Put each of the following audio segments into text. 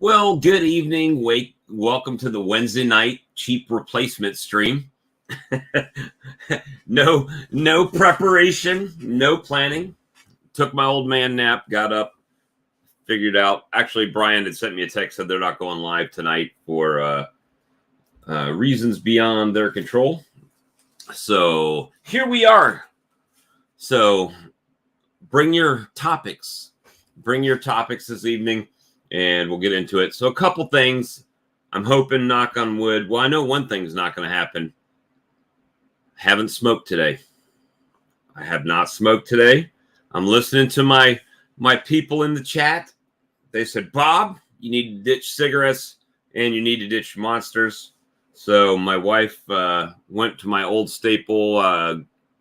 Well, good evening. Welcome to the Wednesday night cheap replacement stream. No preparation, no planning. Took my old man nap, got up, figured out. Actually, Brian had sent me a text, said they're not going live tonight for reasons beyond their control. So here we are. So bring your topics. Bring your topics this evening, and we'll get into it. So a couple things. I'm hoping, knock on wood. Well, I know one thing's not going to happen. Haven't smoked today. I have not smoked today. I'm listening to my people in the chat. They said, Bob, you need to ditch cigarettes and you need to ditch monsters. So my wife went to my old staple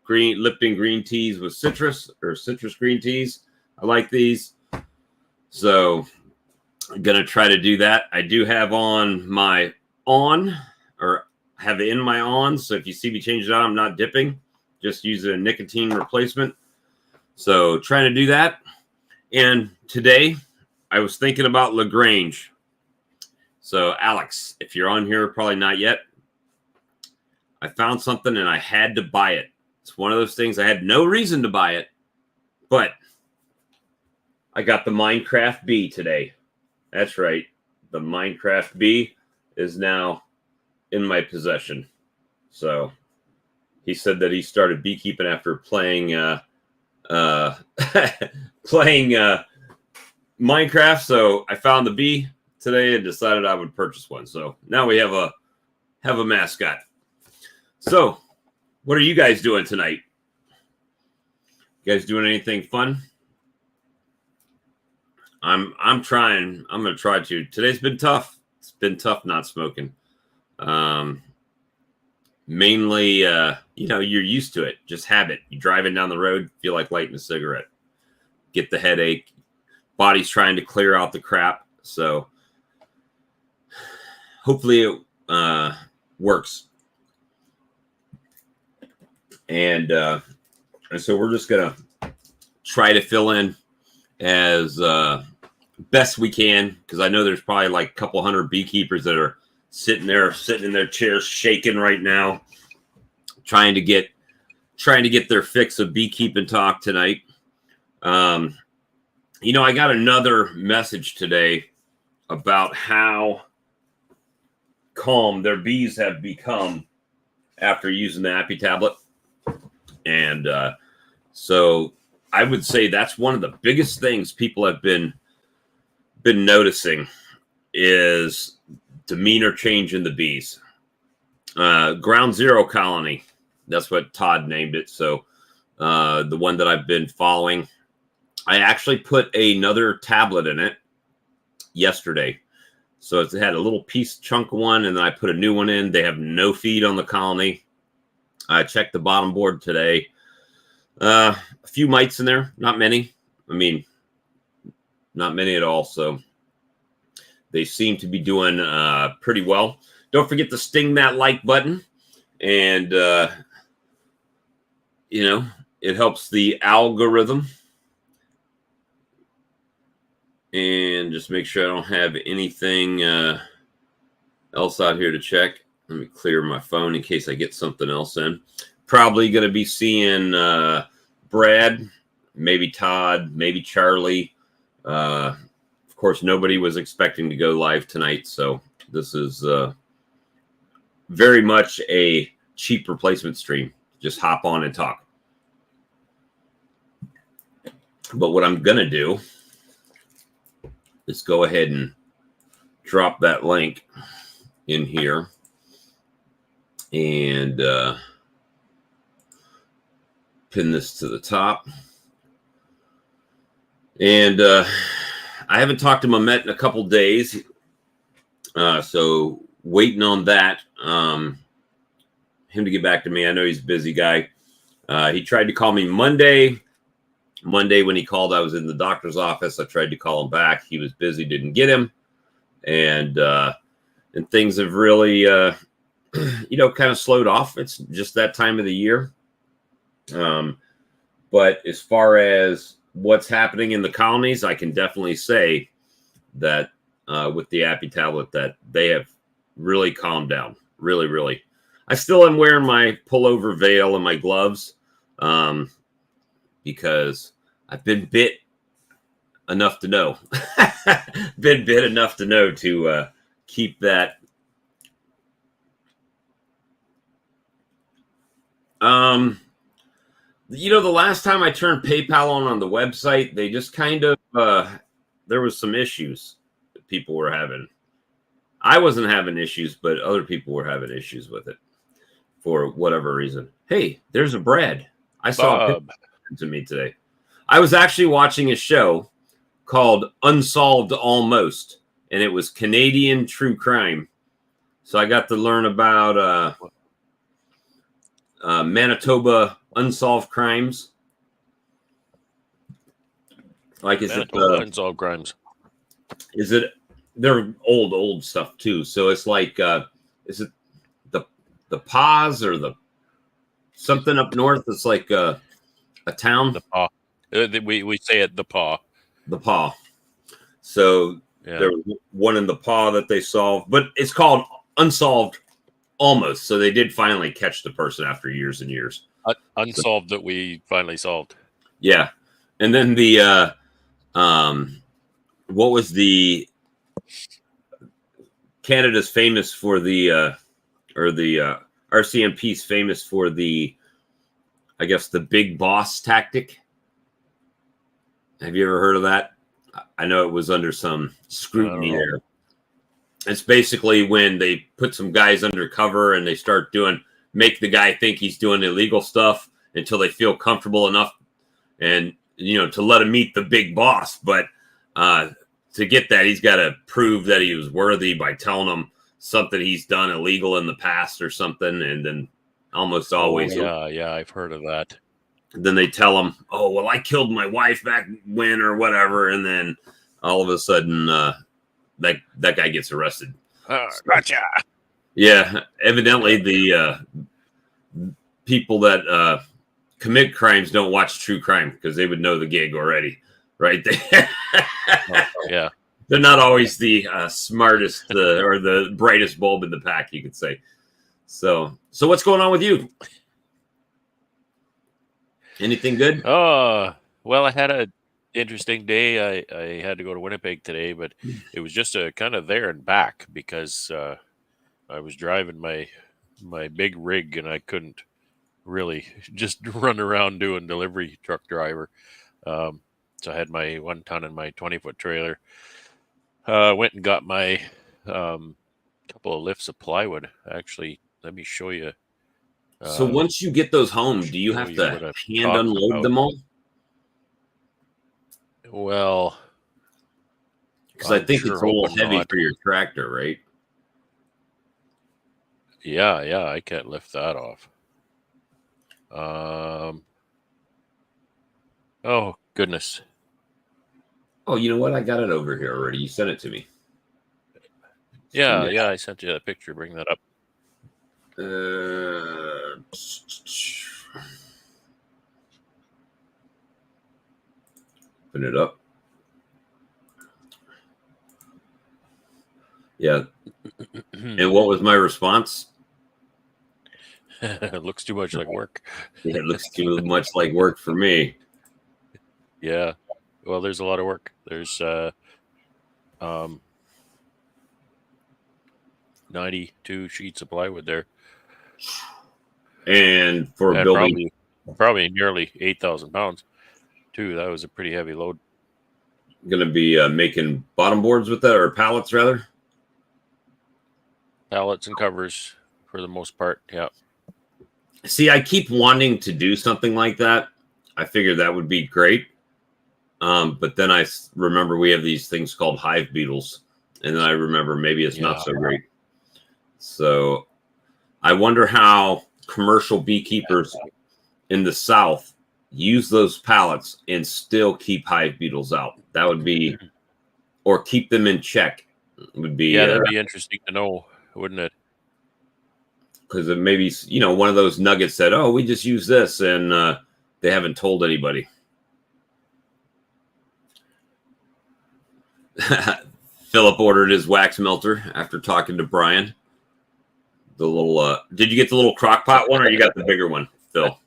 Lipton green teas with citrus green teas. I like these. So I'm going to try to do that. I do have on my have it in my on. So if you see me change it on, I'm not dipping, just using a nicotine replacement. So trying to do that. And today I was thinking about LaGrange. So Alex, if you're on here, probably not yet. I found something and I had to buy it. It's one of those things I had no reason to buy it, but I got the Minecraft bee today. That's right. The Minecraft bee is now in my possession. So he said that he started beekeeping after playing Minecraft. So I found the bee today and decided I would purchase one. So now we have a mascot. So what are you guys doing tonight? You guys doing anything fun? I'm trying. I'm going to try to. Today's been tough. It's been tough not smoking. Mainly, you're used to it. Just habit. You driving down the road, feel like lighting a cigarette. Get the headache. Body's trying to clear out the crap. So hopefully it works. And so we're just going to try to fill in as best we can, because I know there's probably like a couple hundred beekeepers that are sitting in their chairs shaking right now, trying to get their fix of beekeeping talk tonight. I got another message today about how calm their bees have become after using the Appy tablet. And so I would say that's one of the biggest things people have been noticing is demeanor change in the bees. Ground Zero colony, that's what Todd named it. So the one that I've been following, I actually put another tablet in it yesterday. So it had a little chunk one, and then I put a new one in. They have no feed on the colony. I checked the bottom board today. A few mites in there, not many. I mean, not many at all. So they seem to be doing pretty well. Don't forget to sting that like button. And, it helps the algorithm. And just make sure I don't have anything else out here to check. Let me clear my phone in case I get something else in. Probably going to be seeing Brad, maybe Todd, maybe Charlie. Of course, nobody was expecting to go live tonight, so this is very much a cheap replacement stream. Just hop on and talk. But what I'm going to do is go ahead and drop that link in here. And pin this to the top. And I haven't talked to Mamet in a couple days. So waiting on that. Him to get back to me. I know he's a busy guy. He tried to call me Monday. Monday when he called, I was in the doctor's office. I tried to call him back. He was busy, didn't get him. And things have really kind of slowed off. It's just that time of the year. But as far as what's happening in the colonies, I can definitely say that with the Appy tablet that they have really calmed down. Really, really. I still am wearing my pullover veil and my gloves because I've been bit enough to know. Been bit enough to know to keep that. The last time I turned PayPal on the website, they just kind of there was some issues that people were having. I wasn't having issues, but other people were having issues with it for whatever reason. Hey, there's a Brad. I saw a picture to me today. I was actually watching a show called Unsolved Almost, and it was Canadian true crime. So I got to learn about Manitoba unsolved crimes. Like, is Manitoba it unsolved crimes? Is it? They're old stuff too. So it's like, is it the Paws or the something up north? It's like a town. The Paw. We say it the Paw. The Paw. So there was one in the Paw that they solved, but it's called Unsolved Almost. So they did finally catch the person after years and years. Unsolved that we finally solved. Yeah. And then the what was the Canada's famous for the RCMP's famous for the, I guess, the big boss tactic. Have you ever heard of that? I know it was under some scrutiny there. It's basically when they put some guys undercover and they start make the guy think he's doing illegal stuff until they feel comfortable enough and, to let him meet the big boss. But to get that, he's got to prove that he was worthy by telling them something he's done illegal in the past or something. And then almost always. Yeah, I've heard of that. Then they tell him, oh, well, I killed my wife back when or whatever. And then all of a sudden, that guy gets arrested. Gotcha. Yeah, evidently the people that commit crimes don't watch true crime because they would know the gig already, right? Yeah, they're not always the smartest or the brightest bulb in the pack, you could say. So what's going on with you? Anything good? Well, I had an interesting day. I had to go to Winnipeg today, but it was just a kind of there and back because I was driving my big rig and I couldn't really just run around doing delivery truck driver. So I had my 1 ton and my 20-foot trailer. Went and got my couple of lifts of plywood. Actually, let me show you. So once you get those home, do you have to hand unload them all? Well, because I think it's a little heavy for your tractor, right? Yeah, I can't lift that off. Oh, goodness. Oh, you know what? I got it over here already. You sent it to me. Yeah, I sent you a picture. Bring that up. Open it up. Yeah. And what was my response? It looks too much like work. Yeah, it looks too much like work for me. Yeah. Well, there's a lot of work. There's 92 sheets of plywood there. And for building probably nearly 8,000 pounds too. That was a pretty heavy load. Going to be making bottom boards with that, or pallets rather? Pallets and covers for the most part. Yeah. See, I keep wanting to do something like that. I figured that would be great. But then I remember we have these things called hive beetles. And then I remember maybe it's not so great. So I wonder how commercial beekeepers in the South use those pallets and still keep hive beetles out. That would be, or keep them in check. Would be. Yeah, that'd be interesting to know, wouldn't it? Because it maybe, one of those nuggets said, oh, we just use this, and they haven't told anybody. Philip ordered his wax melter after talking to Brian. The little, did you get the little crock pot one, or you got the bigger one, Phil?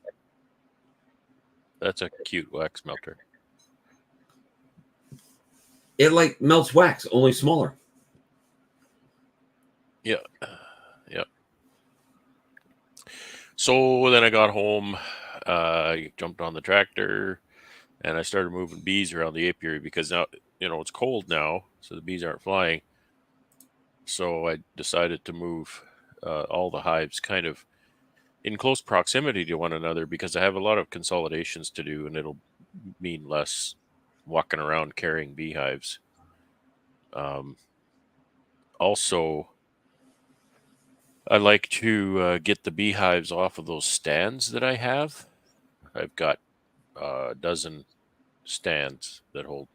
That's a cute wax melter. It like melts wax, only smaller. Yeah. Yep. So then I got home, jumped on the tractor, and I started moving bees around the apiary because now, it's cold now, so the bees aren't flying. So I decided to move all the hives kind of in close proximity to one another because I have a lot of consolidations to do, and it'll mean less walking around carrying beehives. Also, I like to get the beehives off of those stands that I have. I've got a dozen stands that hold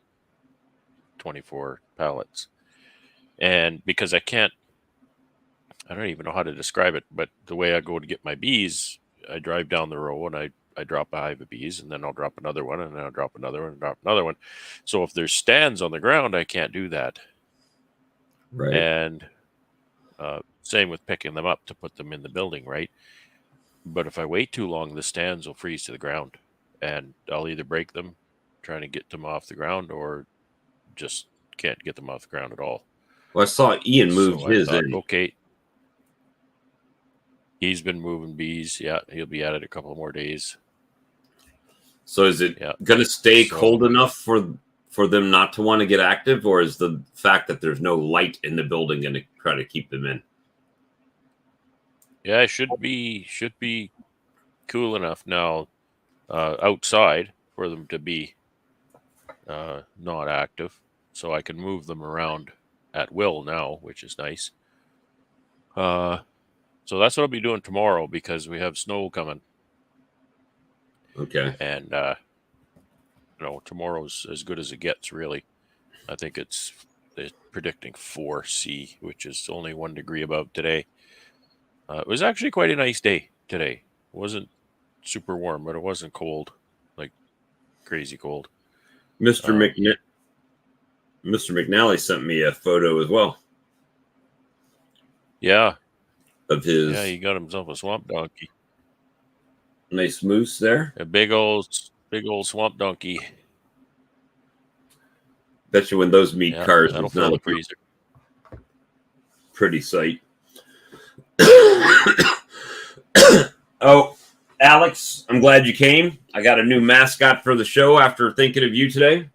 24 pallets. And because I don't even know how to describe it, but the way I go to get my bees, I drive down the row and I drop a hive of bees, and then I'll drop another one, and then I'll drop another one, and drop another one. So if there's stands on the ground, I can't do that. Right. And same with picking them up to put them in the building, right? But if I wait too long, the stands will freeze to the ground, and I'll either break them trying to get them off the ground, or just can't get them off the ground at all. Well, I saw Ian moved his in. Okay. He's been moving bees. Yeah, he'll be at it a couple more days. So is it going to stay cold enough for them not to want to get active, or is the fact that there's no light in the building going to try to keep them in? Yeah, it should be cool enough now outside for them to be not active, so I can move them around at will now, which is nice. So that's what I'll be doing tomorrow because we have snow coming. Okay. And tomorrow's as good as it gets, really. I think they're predicting 4C, which is only 1 degree above today. It was actually quite a nice day today. It wasn't super warm, but it wasn't cold, like crazy cold. Mr. McNally sent me a photo as well. Yeah. Of his. Yeah, he got himself a swamp donkey. Nice moose there. A big old swamp donkey. Bet you when those meet cars, that'll fill the freezer. Pretty sight. Oh, Alex, I'm glad you came. I got a new mascot for the show after thinking of you today.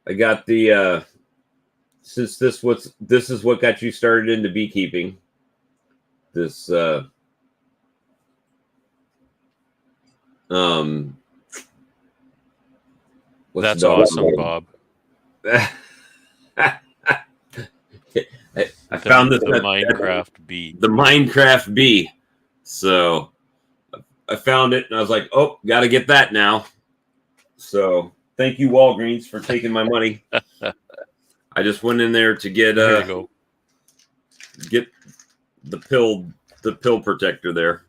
I got the since this is what got you started into beekeeping. This that's awesome, Bob. I found the Minecraft bee. The Minecraft bee. So I found it and I was like, oh, got to get that now. So thank you, Walgreens, for taking my money. I just went in there to get the pill protector there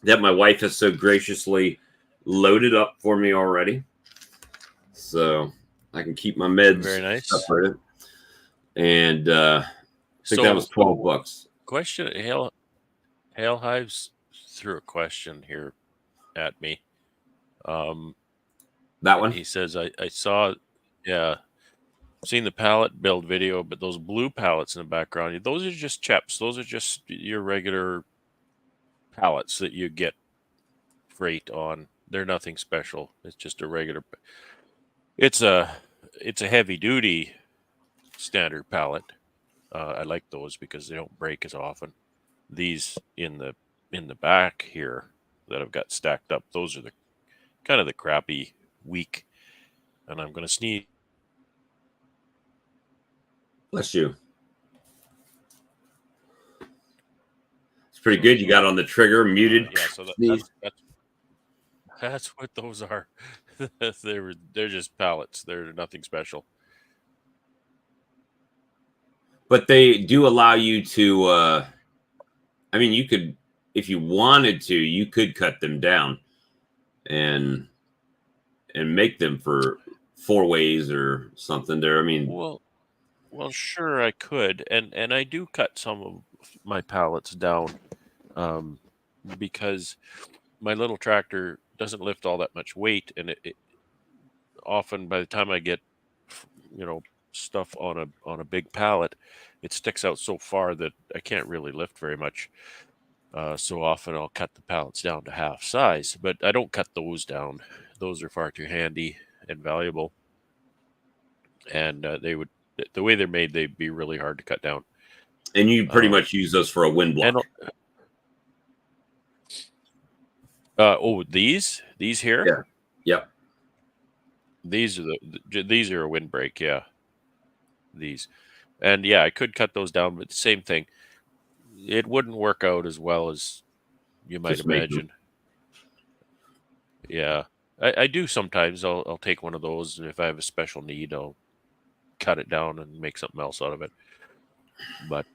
that my wife has so graciously loaded up for me already. So I can keep my meds very nice separated. And I think that was $12. Question: Hail Hives threw a question here at me. That one? He says, I saw, seen the pallet build video, but those blue pallets in the background, those are just chips. Those are just your regular pallets that you get freight on. They're nothing special. It's just a regular. It's a heavy duty standard pallet. I like those because they don't break as often. These in the back here that I've got stacked up, those are the kind of the crappy, weak. And I'm going to sneeze. Bless you. It's pretty good. You got on the trigger, muted. Yeah, so that's what those are. They're just pallets. They're nothing special. But they do allow you to, you could, if you wanted to, you could cut them down and make them for 4 ways or something there? I mean, Well, sure, I could, and I do cut some of my pallets down, um, because my little tractor doesn't lift all that much weight, and it often by the time I get, you know, stuff on a big pallet, it sticks out so far that I can't really lift very much. So often I'll cut the pallets down to half size, but I don't cut those down. Those are far too handy and valuable, and they would the way they're made, they'd be really hard to cut down. and you pretty Um, much use those for a wind and block. oh, these here, Yeah. Yep. these are these are a windbreak, yeah. These, and yeah, I could cut those down, but the same thing. It wouldn't work out as well as you might Just make them. imagine. Yeah, I do sometimes. I'll take one of those, and if I have a special need, I'll cut it down and make something else out of it. But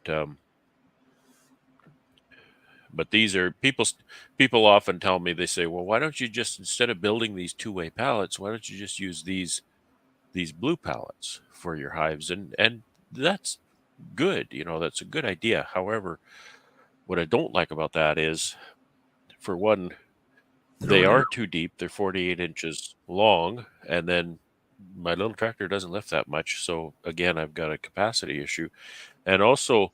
these are people often tell me, they say, well, why don't you just, instead of building these two-way pallets, why don't you just use these blue pallets for your hives? And that's good. That's a good idea. However, what I don't like about that is, for one, they are too deep. They're 48 inches long, and then my little tractor doesn't lift that much. So again, I've got a capacity issue. And also,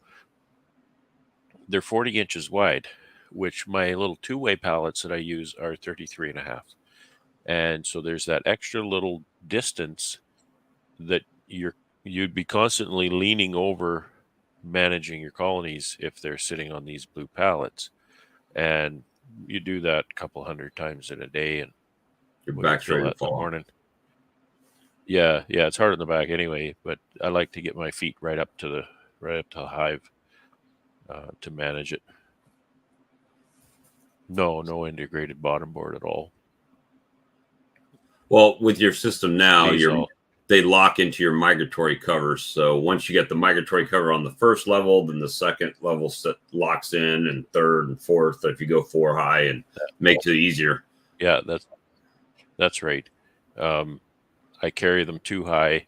they're 40 inches wide, which my little two-way pallets that I use are 33 and a half. And so there's that extra little distance that you'd be constantly leaning over managing your colonies if they're sitting on these blue pallets. And you do that a couple hundred times in a day, and Your when you back's feel ready to that in the fall. morning. Yeah, it's hard on the back anyway, but I like to get my feet right up to the hive to manage it. No integrated bottom board at all. Well, with your system now, These all they lock into your migratory covers. So once you get the migratory cover on the first level, then the second level locks in, and third and fourth, if you go 4 high, and makes it easier. Yeah, that's right. I carry them 2 high.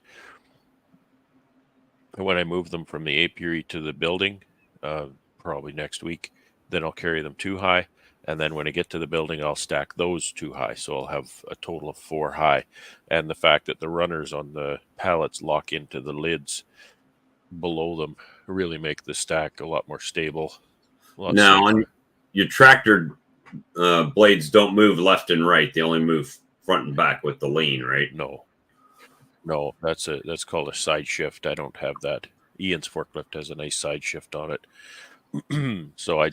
When I move them from the apiary to the building, probably next week, then I'll carry them 2 high. And then when I get to the building, I'll stack those 2 high. So I'll have a total of 4 high. And the fact that the runners on the pallets lock into the lids below them really make the stack a lot more stable, a lot Now, safer. on your tractor, blades don't move left and right. They only move front and back with the lean, right? No, that's called a side shift. I don't have that. Ian's forklift has a nice side shift on it. So I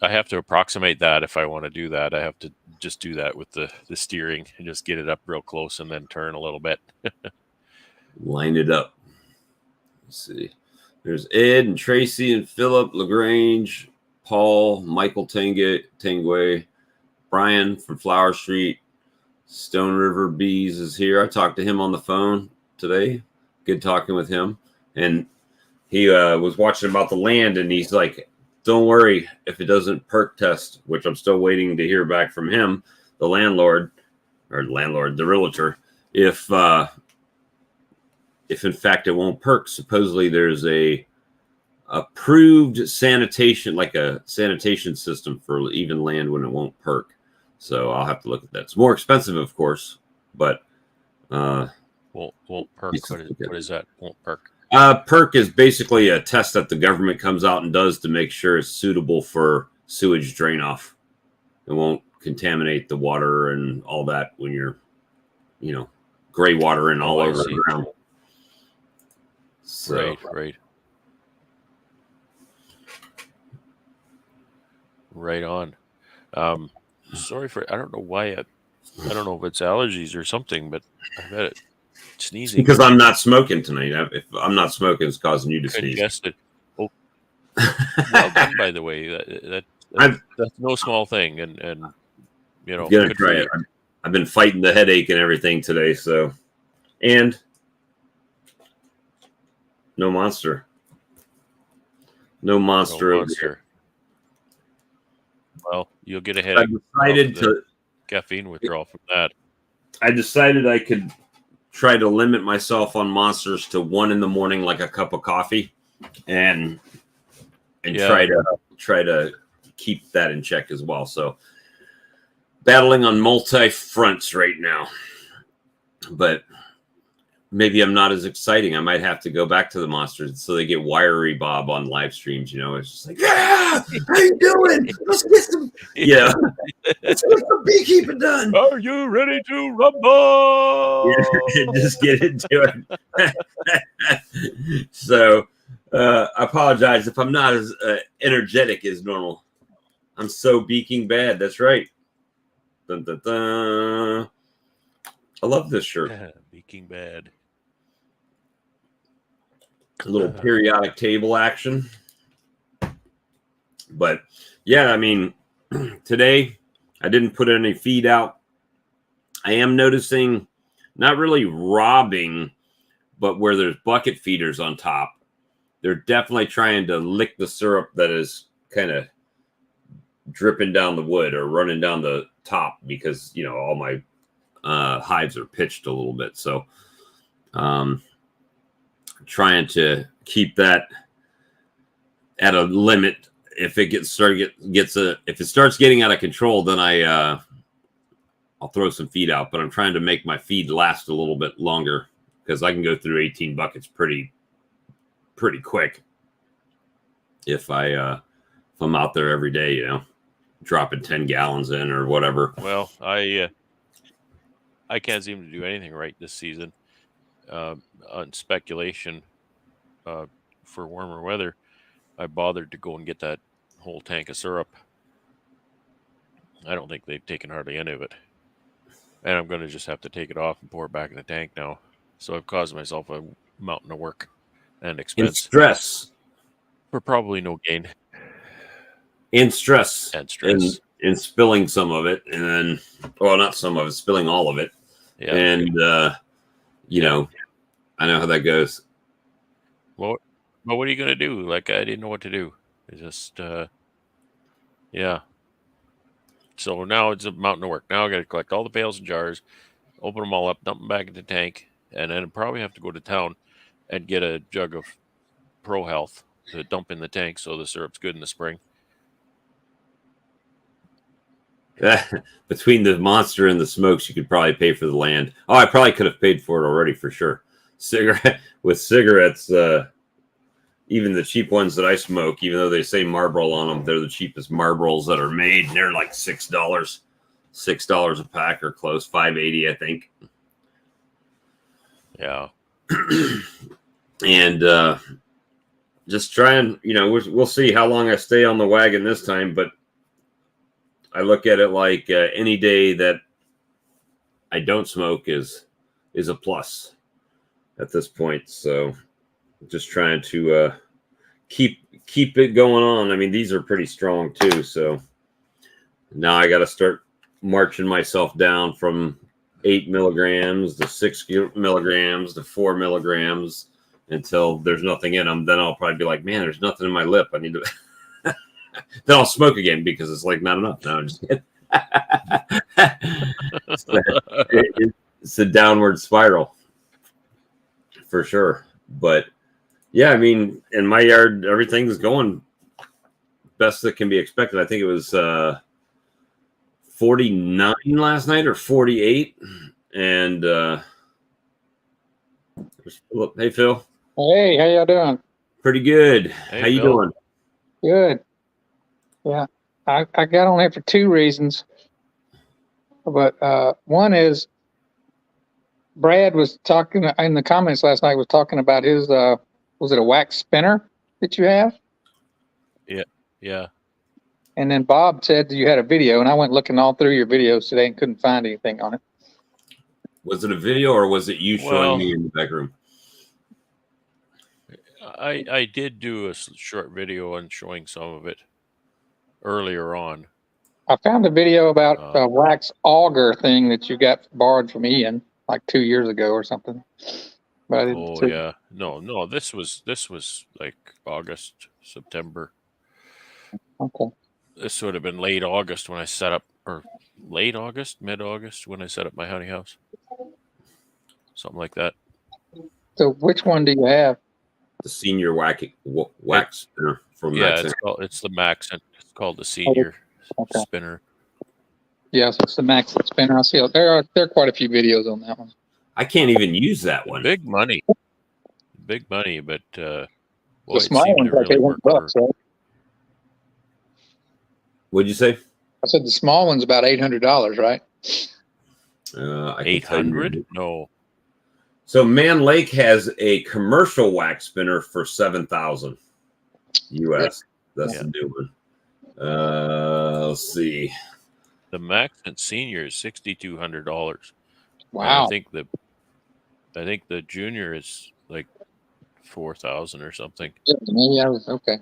have to approximate that. If I want to do that, I have to just do that with the steering and just get it up real close and then turn a little bit. Line it up. Let's see. There's Ed and Tracy and Philip, LaGrange, Paul, Michael Tanguay, Brian from Flower Street, Stone River Bees is here. I talked to him on the phone today. Good talking with him. And he was watching about the land, and he's like, don't worry if it doesn't perk test, which I'm still waiting to hear back from him, the realtor, if in fact it won't perk. Supposedly there's a approved sanitation, like a sanitation system for even land when it won't perk. So I'll have to look at that. It's more expensive, of course, but won't perk. What is that? Won't perk. Perk is basically a test that the government comes out and does to make sure it's suitable for sewage drain off. It won't contaminate the water and all that when you're, gray water and all over the ground. So, right on. Sorry for, I don't know why, I don't know if it's allergies or something, but I've had it sneezing. Because I'm not smoking tonight. If I'm not smoking, it's causing you to Congested. Oh, well done, by the way. That's no small thing, and gonna try it. I've been fighting the headache and everything today, so, and no monster. Well, you'll get a headache. I decided to caffeine withdrawal from that. I decided I could try to limit myself on monsters to 1 in the morning, like a cup of coffee, and try to keep that in check as well. So battling on multi fronts right now, but maybe I'm not as exciting. I might have to go back to the monsters so they get wiry Bob on live streams. It's just like, yeah, how you doing? Let's get some, let's get some beekeeping done. Are you ready to rumble? Yeah, just get into it. So I apologize if I'm not as energetic as normal. I'm so beaking bad. That's right. Dun, dun, dun. I love this shirt. Beaking bad. A little periodic table action. But yeah, I mean, today I didn't put any feed out. I am noticing not really robbing, but where there's bucket feeders on top, they're definitely trying to lick the syrup that is kind of dripping down the wood or running down the top because, all my hives are pitched a little bit. So trying to keep that at a limit. If it starts getting out of control, then I'll throw some feed out. But I'm trying to make my feed last a little bit longer because I can go through 18 buckets pretty quick if I'm out there every day, dropping 10 gallons in or whatever. Well, I can't seem to do anything right this season. On speculation for warmer weather, I bothered to go and get that whole tank of syrup. I don't think they've taken hardly any of it. And I'm going to just have to take it off and pour it back in the tank now. So I've caused myself a mountain of work and expense. And stress. For probably no gain. And stress. And stress. And spilling some of it. And then, well, not some of it, spilling all of it. Yeah. And, I know how that goes. Well, but what are you going to do? Like, I didn't know what to do. It's just, yeah. So now it's a mountain of work. Now I got to collect all the pails and jars, open them all up, dump them back in the tank, and then I'll probably have to go to town and get a jug of Pro Health to dump in the tank so the syrup's good in the spring. Between the monster and the smokes, you could probably pay for the land. Oh, I probably could have paid for it already for sure. Cigarettes, even the cheap ones that I smoke, even though they say Marlboro on them, they're the cheapest Marlboros that are made. And they're like $6 a pack or close, $5.80, I think. Yeah. And just trying, we'll see how long I stay on the wagon this time, but I look at it like any day that I don't smoke is a plus at this point. So just trying to keep it going on. I mean, these are pretty strong too. So now I got to start marching myself down from 8 milligrams to 6 milligrams to 4 milligrams until there's nothing in them. Then I'll probably be like, man, there's nothing in my lip. I need to. Then I'll smoke again because it's like not enough. No, I'm just kidding. It's a downward spiral for sure. But yeah, I mean, in my yard, everything's going best that can be expected. I think it was 49 last night or 48. And hey, Phil. Hey, how y'all doing? Pretty good. Hey, how you Phil. doing? Good. Yeah, I got on here for two reasons. But one is Brad was talking in the comments last night, was talking about his, was it a wax spinner that you have? Yeah. And then Bob said you had a video, and I went looking all through your videos today and couldn't find anything on it. Was it a video or was it you showing me in the back room? I did do a short video on showing some of it earlier on. I found a video about a wax auger thing that you got borrowed from Ian like 2 years ago or something. But I didn't see. Yeah. No, this was like August, September. Okay. This would have been late August when I set up or late August, mid-August when I set up my honey house. Something like that. So which one do you have? The senior wax spinner from Yeah, Max. it's the Max, and it's called the senior spinner. Yes, it's the Max spinner. I see there are quite a few videos on that one. I can't even use that one. Big money, but boy, The small one's like $800, right? What'd you say? I said the small one's about $800, right? 800? No. So Man Lake has a commercial wax spinner for $7,000 US. That's the new one. Let's see. The Max and Senior is $6,200. Wow. And I think the Junior is like 4,000 or something. Yeah, maybe I was okay.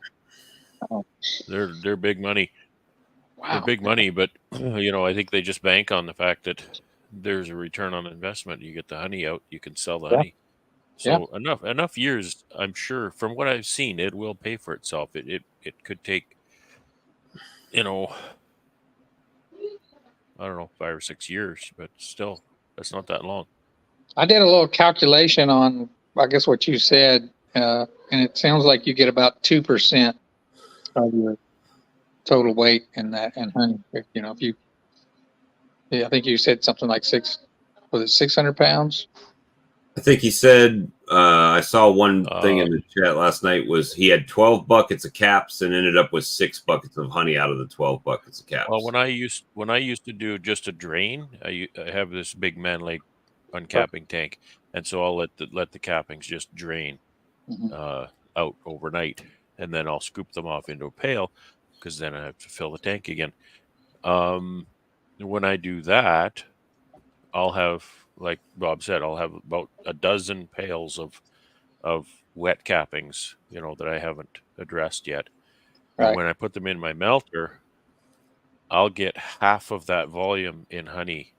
Oh. They're big money. Wow. They're big money, but I think they just bank on the fact that there's a return on investment. You get the honey out, you can sell the honey. So enough years, I'm sure, from what I've seen, it will pay for itself. It could take, I don't know, 5 or 6 years, but still, that's not that long. I did a little calculation on, I guess, what you said, and it sounds like you get about 2% of your total weight in that and honey. If you, I think you said something like 600 pounds? I think he said, I saw one thing in the chat last night was he had 12 buckets of caps and ended up with 6 buckets of honey out of the 12 buckets of caps. Well, when I used to do just a drain, I have this big Man Lake uncapping tank, and so I'll let the cappings just drain out overnight, and then I'll scoop them off into a pail because then I have to fill the tank again. When I do that, I'll have, like Bob said, I'll have about a dozen pails of wet cappings, that I haven't addressed yet. Right. And when I put them in my melter, I'll get half of that volume in honey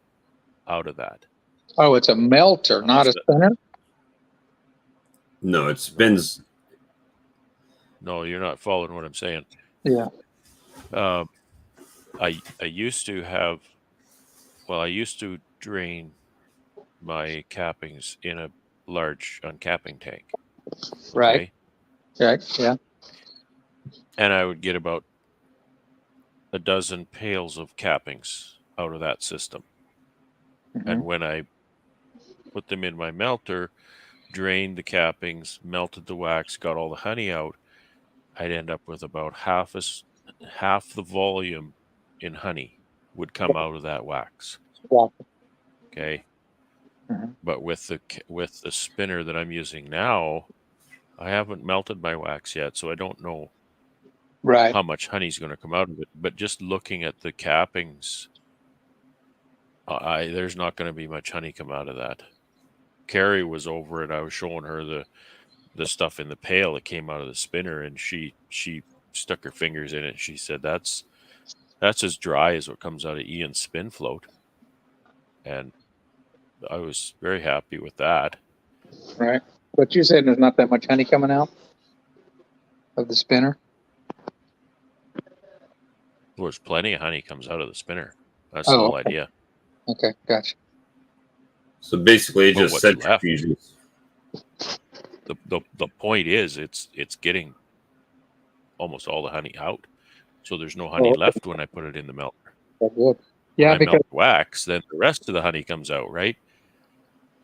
out of that. Oh, it's a melter, not a spinner? No, it spins. No, you're not following what I'm saying. Yeah. I used to drain my cappings in a large uncapping tank. Right. Okay? Right. Yeah. And I would get about a dozen pails of cappings out of that system. And when I put them in my melter, drained the cappings, melted the wax, got all the honey out, I'd end up with about half the volume in honey would come out of that wax. Okay. But with the spinner that I'm using now, I haven't melted my wax yet, so I don't know how much honey's going to come out of it. But just looking at the cappings, there's not going to be much honey come out of that. Carrie was over it. I was showing her the stuff in the pail that came out of the spinner, and she stuck her fingers in it. She said that's as dry as what comes out of Ian's spin float, and I was very happy with that. Right. But you said there's not that much honey coming out of the spinner? Well, there's plenty of honey comes out of the spinner. That's the whole idea. Okay, gotcha. So basically, it just centrifuges. The point is, it's getting almost all the honey out, so there's no honey left when I put it in the melter. That's good. Yeah, when I melt wax, then the rest of the honey comes out, right?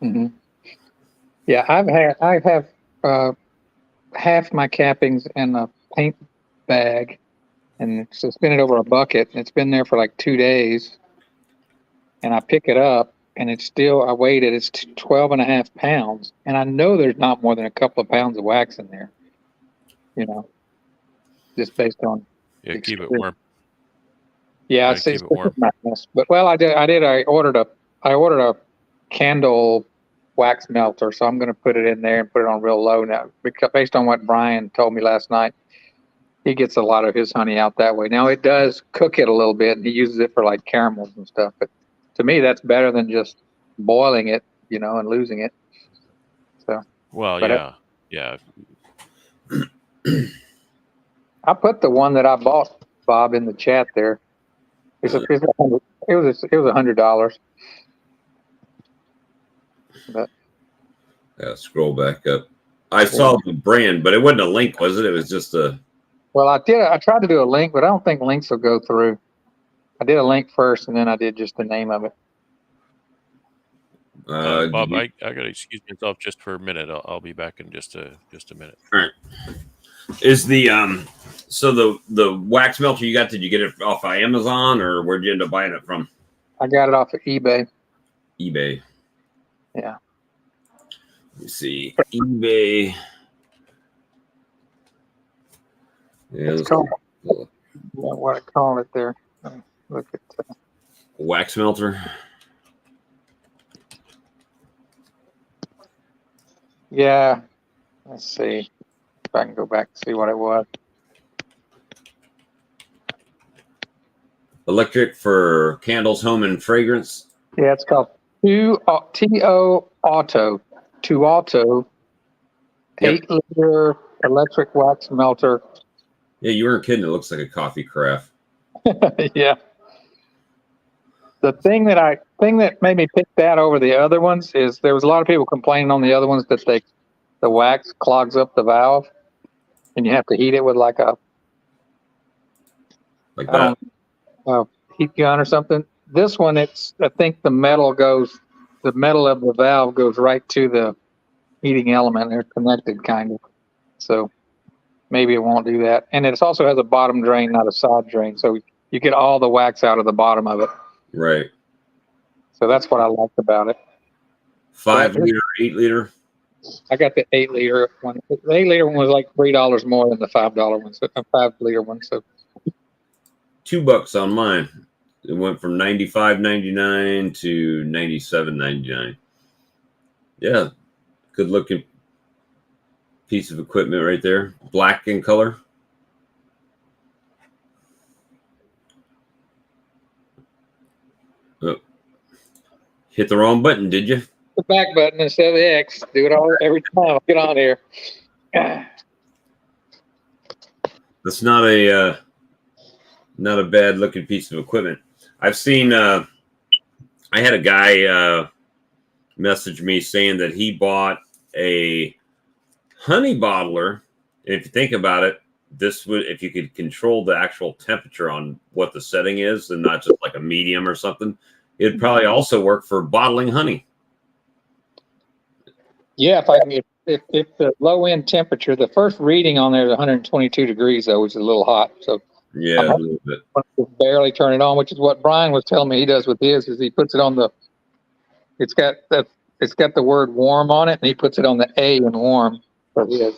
Mm-hmm. Yeah, I have half my cappings in a paint bag, and so spin it over a bucket. And it's been there for like 2 days, and I pick it up, and it's still, I weighed it, it's 12.5 pounds, and I know there's not more than a couple of pounds of wax in there, just based on. Yeah, keep it warm. Yeah, it's keep it warm. But I ordered a candle wax melter, so I'm going to put it in there and put it on real low now, because based on what Brian told me last night, he gets a lot of his honey out that way. Now it does cook it a little bit, and he uses it for like caramels and stuff, but to me that's better than just boiling it, and losing it. So yeah. I put the one that I bought, Bob, in the chat there, It was $100. But Yeah, scroll back up. I saw the brand, but it wasn't a link, was it? It was just a. Well, I tried to do a link, but I don't think links will go through. I did a link first, and then I did just the name of it. Bob, I gotta excuse myself just for a minute. I'll be back in just a minute. All right. Is the so the wax melter you got? Did you get it off of Amazon, or where'd you end up buying it from? I got it off of eBay. eBay. Yeah. Let me see. eBay. Yeah, It's called, what I call it there. Look at wax melter. Yeah. Let's see if I can go back and see what it was. Electric for candles, home, and fragrance. Yeah, it's called TO Auto. 2 8-liter electric wax melter. Yeah, you weren't kidding. It looks like a coffee carafe. Yeah. The thing that made me pick that over the other ones is there was a lot of people complaining on the other ones that the wax clogs up the valve, and you have to heat it with like a heat gun or something. This one, I think the metal of the valve goes right to the heating element. They're connected kind of. So maybe it won't do that. And it also has a bottom drain, not a side drain. So you get all the wax out of the bottom of it. Right. So that's what I liked about it. 5 liter, 8 liter. I got the 8-liter one. The 8-liter one was like $3 more than the $5 one. So a 5-liter one. So $2 on mine. It went from $95.99 to $97.99. Yeah, good looking piece of equipment right there. Black in color. Oh. Hit the wrong button, did you? the back button instead of the X. Do it all every time I get on here. That's not a bad looking piece of equipment. I've seen. I had a guy message me saying that he bought a honey bottler. And if you think about it, this would, if you could control the actual temperature on what the setting is, and not just like a medium or something, it'd probably also work for bottling honey. Yeah, if I can get if the low end temperature, the first reading on there is 122 degrees though, which is a little hot. So Yeah, a little bit. Barely turn it on, which is what Brian was telling me he does with his. Is he puts it on the? It's got the word warm on it, and he puts it on the A in warm for his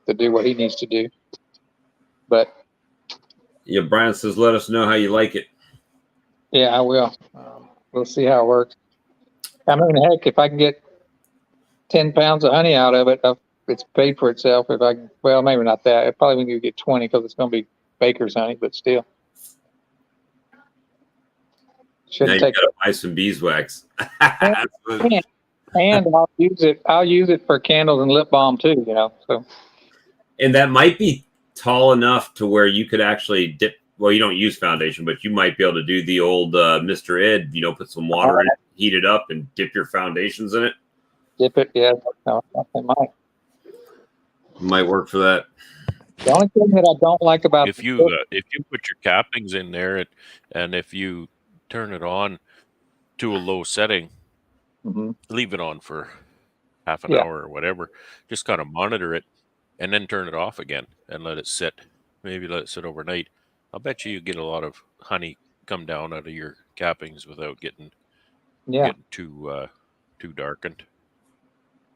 to do what he needs to do. But yeah, Brian says, "Let us know how you like it." Yeah, I will. We'll see how it works. I mean, heck, if I can get 10 pounds of honey out of it, it's paid for itself. If I can, well, maybe not that. It probably going to get 20 because it's going to be baker's honey, but still. Now you got to buy some beeswax. and I'll use it for candles and lip balm too. So. And that might be tall enough to where you could actually dip. Well, you don't use foundation, but you might be able to do the old Mr. Ed. Put some water in it, heat it up, and dip your foundations in it. Dip it, yeah. No, it might work for that. The only thing that I don't like about if you put your cappings in there and if you turn it on to a low setting, leave it on for half an hour or whatever, just kind of monitor it and then turn it off again and let it sit. Maybe let it sit overnight. I'll bet you get a lot of honey come down out of your cappings without getting too darkened.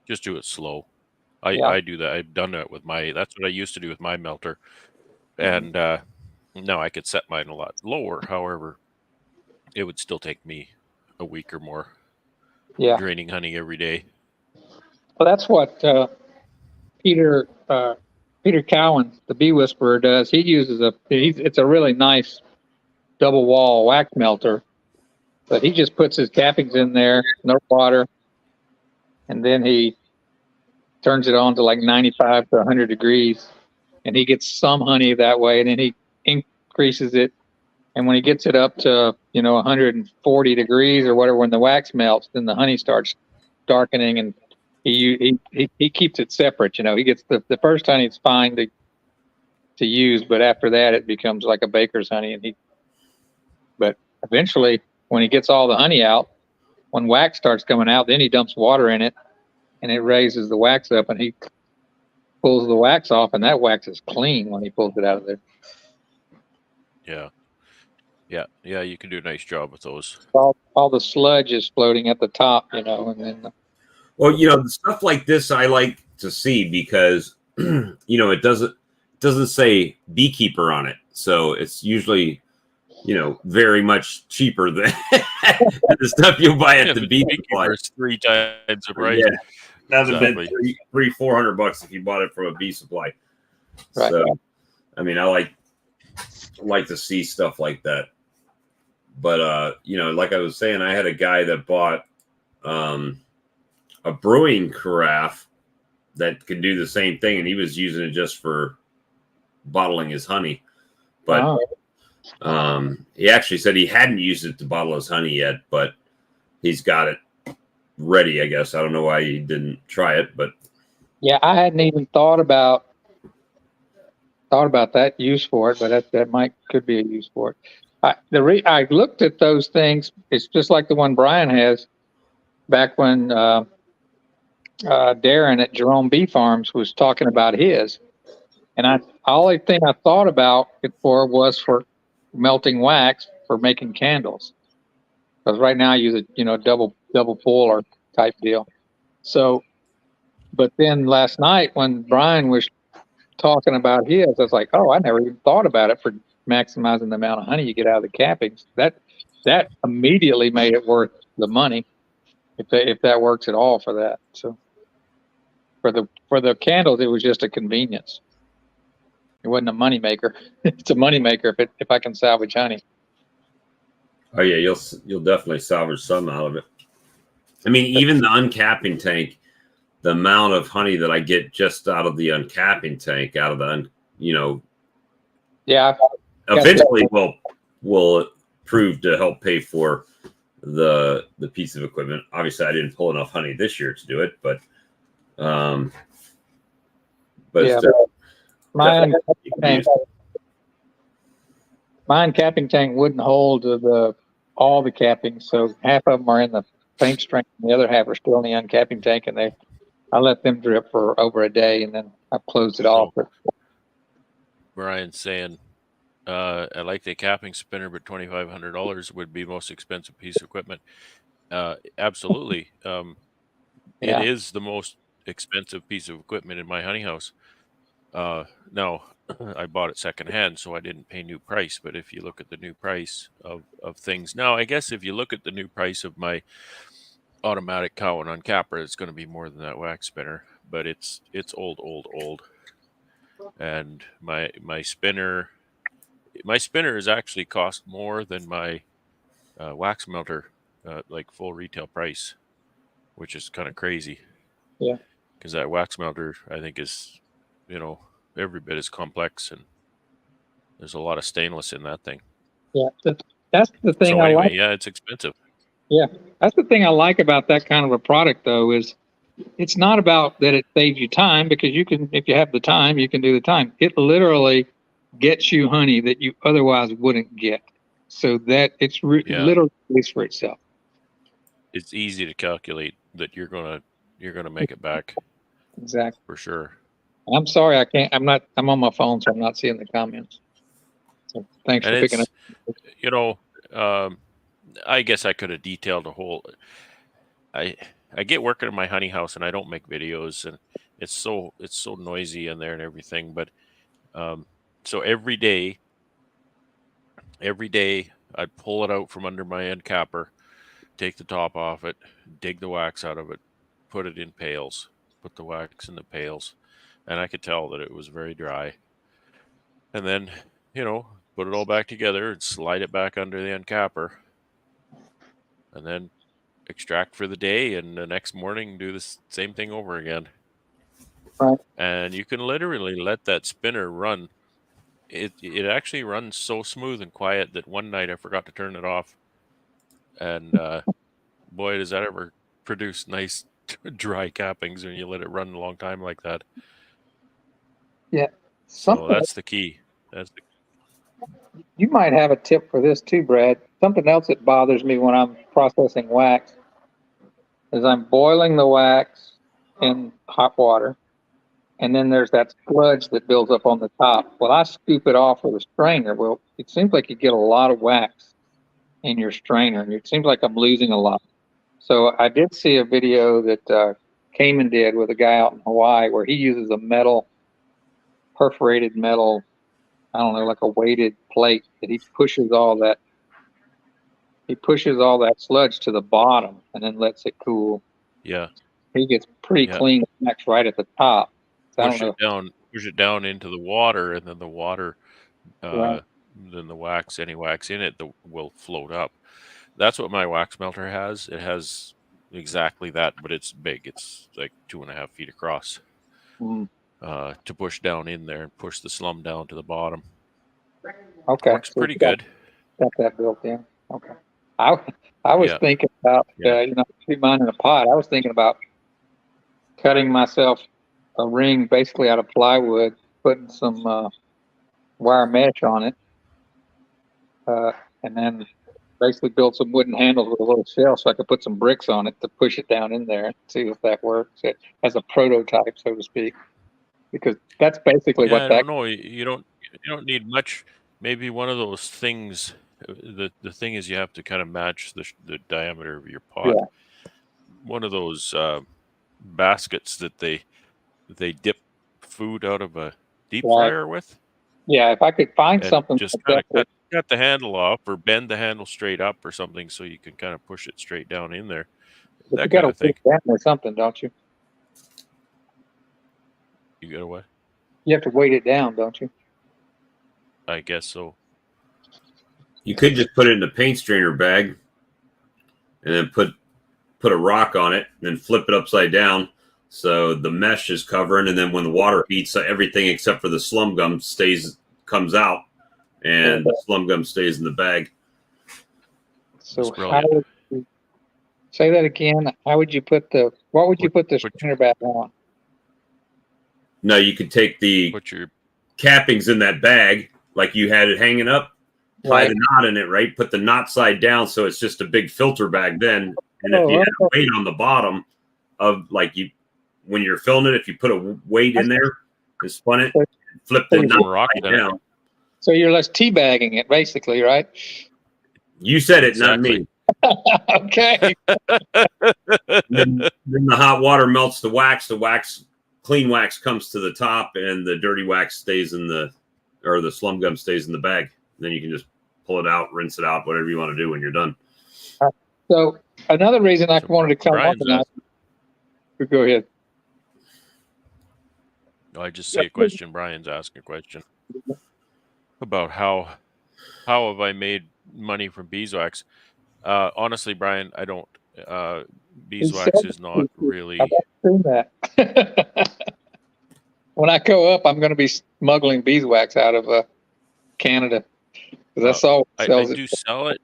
Just do it slow. I do that. I've done that with that's what I used to do with my melter. And now I could set mine a lot lower. However, it would still take me a week or more draining honey every day. Well, that's what Peter Cowan, the bee whisperer, does. He uses it's a really nice double wall wax melter, but he just puts his cappings in there, no water, and then he turns it on to like 95 to 100 degrees, and he gets some honey that way, and then he increases it And when he gets it up to 140 degrees or whatever, when the wax melts, then the honey starts darkening, and he keeps it separate. He gets the first honey. It's fine to use, but after that, it becomes like a baker's honey. But eventually, when he gets all the honey out, when wax starts coming out, then he dumps water in it, and it raises the wax up, and he pulls the wax off, and that wax is clean when he pulls it out of there. Yeah, you can do a nice job with those. All the sludge is floating at the top, and then. Well, the stuff like this I like to see because it doesn't say beekeeper on it, so it's usually very much cheaper than the stuff you buy at the beekeeper. It's 3 times the price. Yeah, that would have been $300-$400 if you bought it from a bee supply. Right. So, I mean, I like to see stuff like that. But like I was saying, I had a guy that bought a brewing carafe that could do the same thing, and he was using it just for bottling his honey. But he actually said he hadn't used it to bottle his honey yet, but he's got it ready, I guess. I don't know why he didn't try it, but yeah, I hadn't even thought about that use for it, but that could be a use for it. I looked at those things. It's just like the one Brian has back when Darren at Jerome Bee Farms was talking about his, and the only thing I thought about it for was for melting wax for making candles, because right now I use a double puller type deal. So, but then last night when Brian was talking about his, I was like, oh, I never even thought about it for maximizing the amount of honey you get out of the cappings. That immediately made it worth the money, if that works at all for that. So for the candles, it was just a convenience. It wasn't a money maker. It's a money maker if I can salvage honey. Oh yeah, you'll definitely salvage some out of it. I mean, even the uncapping tank, the amount of honey that I get just out of the uncapping tank, out of the yeah, eventually will prove to help pay for the piece of equipment. Obviously, I didn't pull enough honey this year to do it, but yeah, my uncapping tank wouldn't hold all the cappings, so half of them are in the paint strength, and the other half are still in the uncapping tank, and I let them drip for over a day, and then I closed it off. Brian's saying, I like the capping spinner, but $2,500 would be most expensive piece of equipment. Absolutely. It is the most expensive piece of equipment in my honey house. Now, I bought it secondhand, so I didn't pay new price. But if you look at the new price of things now, I guess if you look at the new price of my automatic cow and uncapper, it's going to be more than that wax spinner. But it's old. And my spinner has actually cost more than my wax melter, like full retail price, which is kind of crazy. Yeah. Because that wax melter, I think, is, every bit as complex, and there's a lot of stainless in that thing. Yeah, that's the thing. So anyway, yeah, it's expensive. Yeah, that's the thing I like about that kind of a product, though, is it's not about that it saves you time, because if you have the time, you can do the time. It literally gets you honey that you otherwise wouldn't get, so that it's literally pays for itself. It's easy to calculate that you're gonna make it back. Exactly. For sure. I'm sorry, I can't. I'm on my phone, so I'm not seeing the comments. So thanks for picking up. I guess I could have detailed a whole. I get working in my honey house, and I don't make videos, and it's so noisy in there and everything. But so every day I'd pull it out from under my end capper, take the top off it, dig the wax out of it, put it in pails, put the wax in the pails, and I could tell that it was very dry. And then, put it all back together and slide it back under the end capper, and then extract for the day, and the next morning do the same thing over again. Right. And you can literally let that spinner run it actually runs so smooth and quiet that one night I forgot to turn it off, and boy, does that ever produce nice dry cappings when you let it run a long time like that. Yeah. So that's the key. You might have a tip for this too, Brad. Something else that bothers me when I'm processing wax is I'm boiling the wax in hot water, and then there's that sludge that builds up on the top. Well, I scoop it off with a strainer. Well, it seems like you get a lot of wax in your strainer, and it seems like I'm losing a lot. So I did see a video that Cayman did with a guy out in Hawaii where he uses a perforated metal, I don't know, like a weighted plate that he pushes all that sludge to the bottom and then lets it cool. Yeah. He gets pretty clean wax right at the top. So push it down into the water, and then the water, right. then the wax, any wax in it, will float up. That's what my wax melter has. It has exactly that, but it's big. It's like 2.5 feet across. To push down in there and push the slum down to the bottom. Okay, works pretty good. Got that built in. Okay. I was thinking about keep mine in a pot. I was thinking about cutting myself a ring basically out of plywood, putting some wire mesh on it, and then basically build some wooden handles with a little shell so I could put some bricks on it to push it down in there and see if that works as a prototype, so to speak. Because that's basically what I don't know. You don't need much. Maybe one of those things. The thing is, you have to kind of match the diameter of your pot. Yeah. One of those baskets that they dip food out of a deep fryer with. Yeah, if I could find something, just kind of cut the handle off or bend the handle straight up or something, so you can kind of push it straight down in there. But that kind of thing. Or something, don't you? You got to what? You have to weight it down, don't you? I guess so. You could just put it in a paint strainer bag and then put a rock on it and then flip it upside down so the mesh is covering, and then when the water heats, everything except for the slum gum comes out, and the slum gum stays in the bag. So how would you say that again? What would you put the strainer bag on? No, you could take the cappings in that bag like you had it hanging up, tie the knot in it, right? Put the knot side down so it's just a big filter bag then. And if you had a weight on the bottom of when you're filling it, if you put a weight in there and spun it, flip the knot down. So you're less teabagging it, basically, right? You said it, not me. Okay. Then the hot water melts the wax. The wax, clean wax, comes to the top, and the dirty wax stays the slum gum stays in the bag. Then you can just pull it out, rinse it out, whatever you want to do when you're done. So another reason I wanted to come on tonight. Go ahead. I just see a question. Brian's asking a question about how have I made money from beeswax. Honestly, Brian, I don't. Beeswax is not really. I've seen that. When I go up, I'm going to be smuggling beeswax out of Canada. That's all. I do sell it,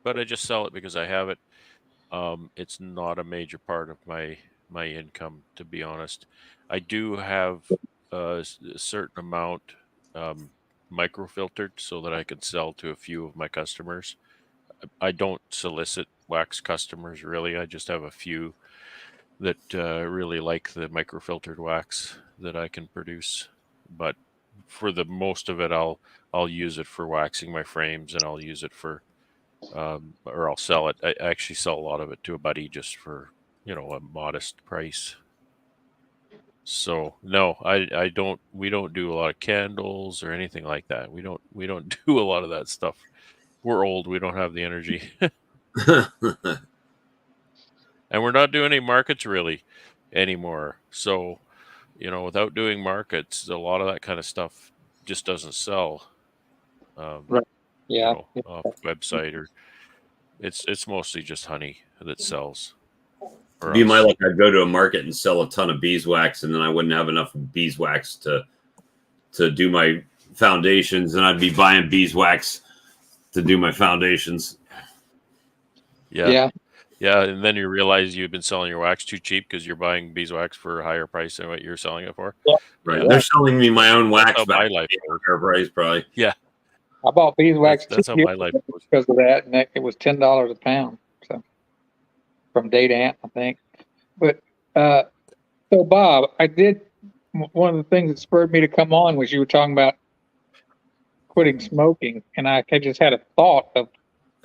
but I just sell it because I have it. It's not a major part of my income, to be honest. I do have a certain amount microfiltered so that I can sell to a few of my customers. I don't solicit wax customers, really. I just have a few that really like the microfiltered wax that I can produce. But for the most of it, I'll use it for waxing my frames, and I'll use it for or I'll sell it. I actually sell a lot of it to a buddy just for a modest price. So no, I don't. We don't do a lot of candles or anything like that. We don't do a lot of that stuff. We're old. We don't have the energy. And we're not doing any markets really anymore. So, without doing markets, a lot of that kind of stuff just doesn't sell. Right. Yeah. Off website, or it's mostly just honey that sells. Be my luck, I'd go to a market and sell a ton of beeswax, and then I wouldn't have enough beeswax to do my foundations, and I'd be buying beeswax to do my foundations. Yeah. And then you realize you've been selling your wax too cheap because you're buying beeswax for a higher price than what you're selling it for. Yeah. Right. Yeah. They're selling me my own wax back. My life fair price, probably. Yeah. I bought beeswax. That's how my life goes. Because of that, and it was $10 a pound. So from Date Ant, I think. But so Bob, one of the things that spurred me to come on was you were talking about quitting smoking, and I just had a thought of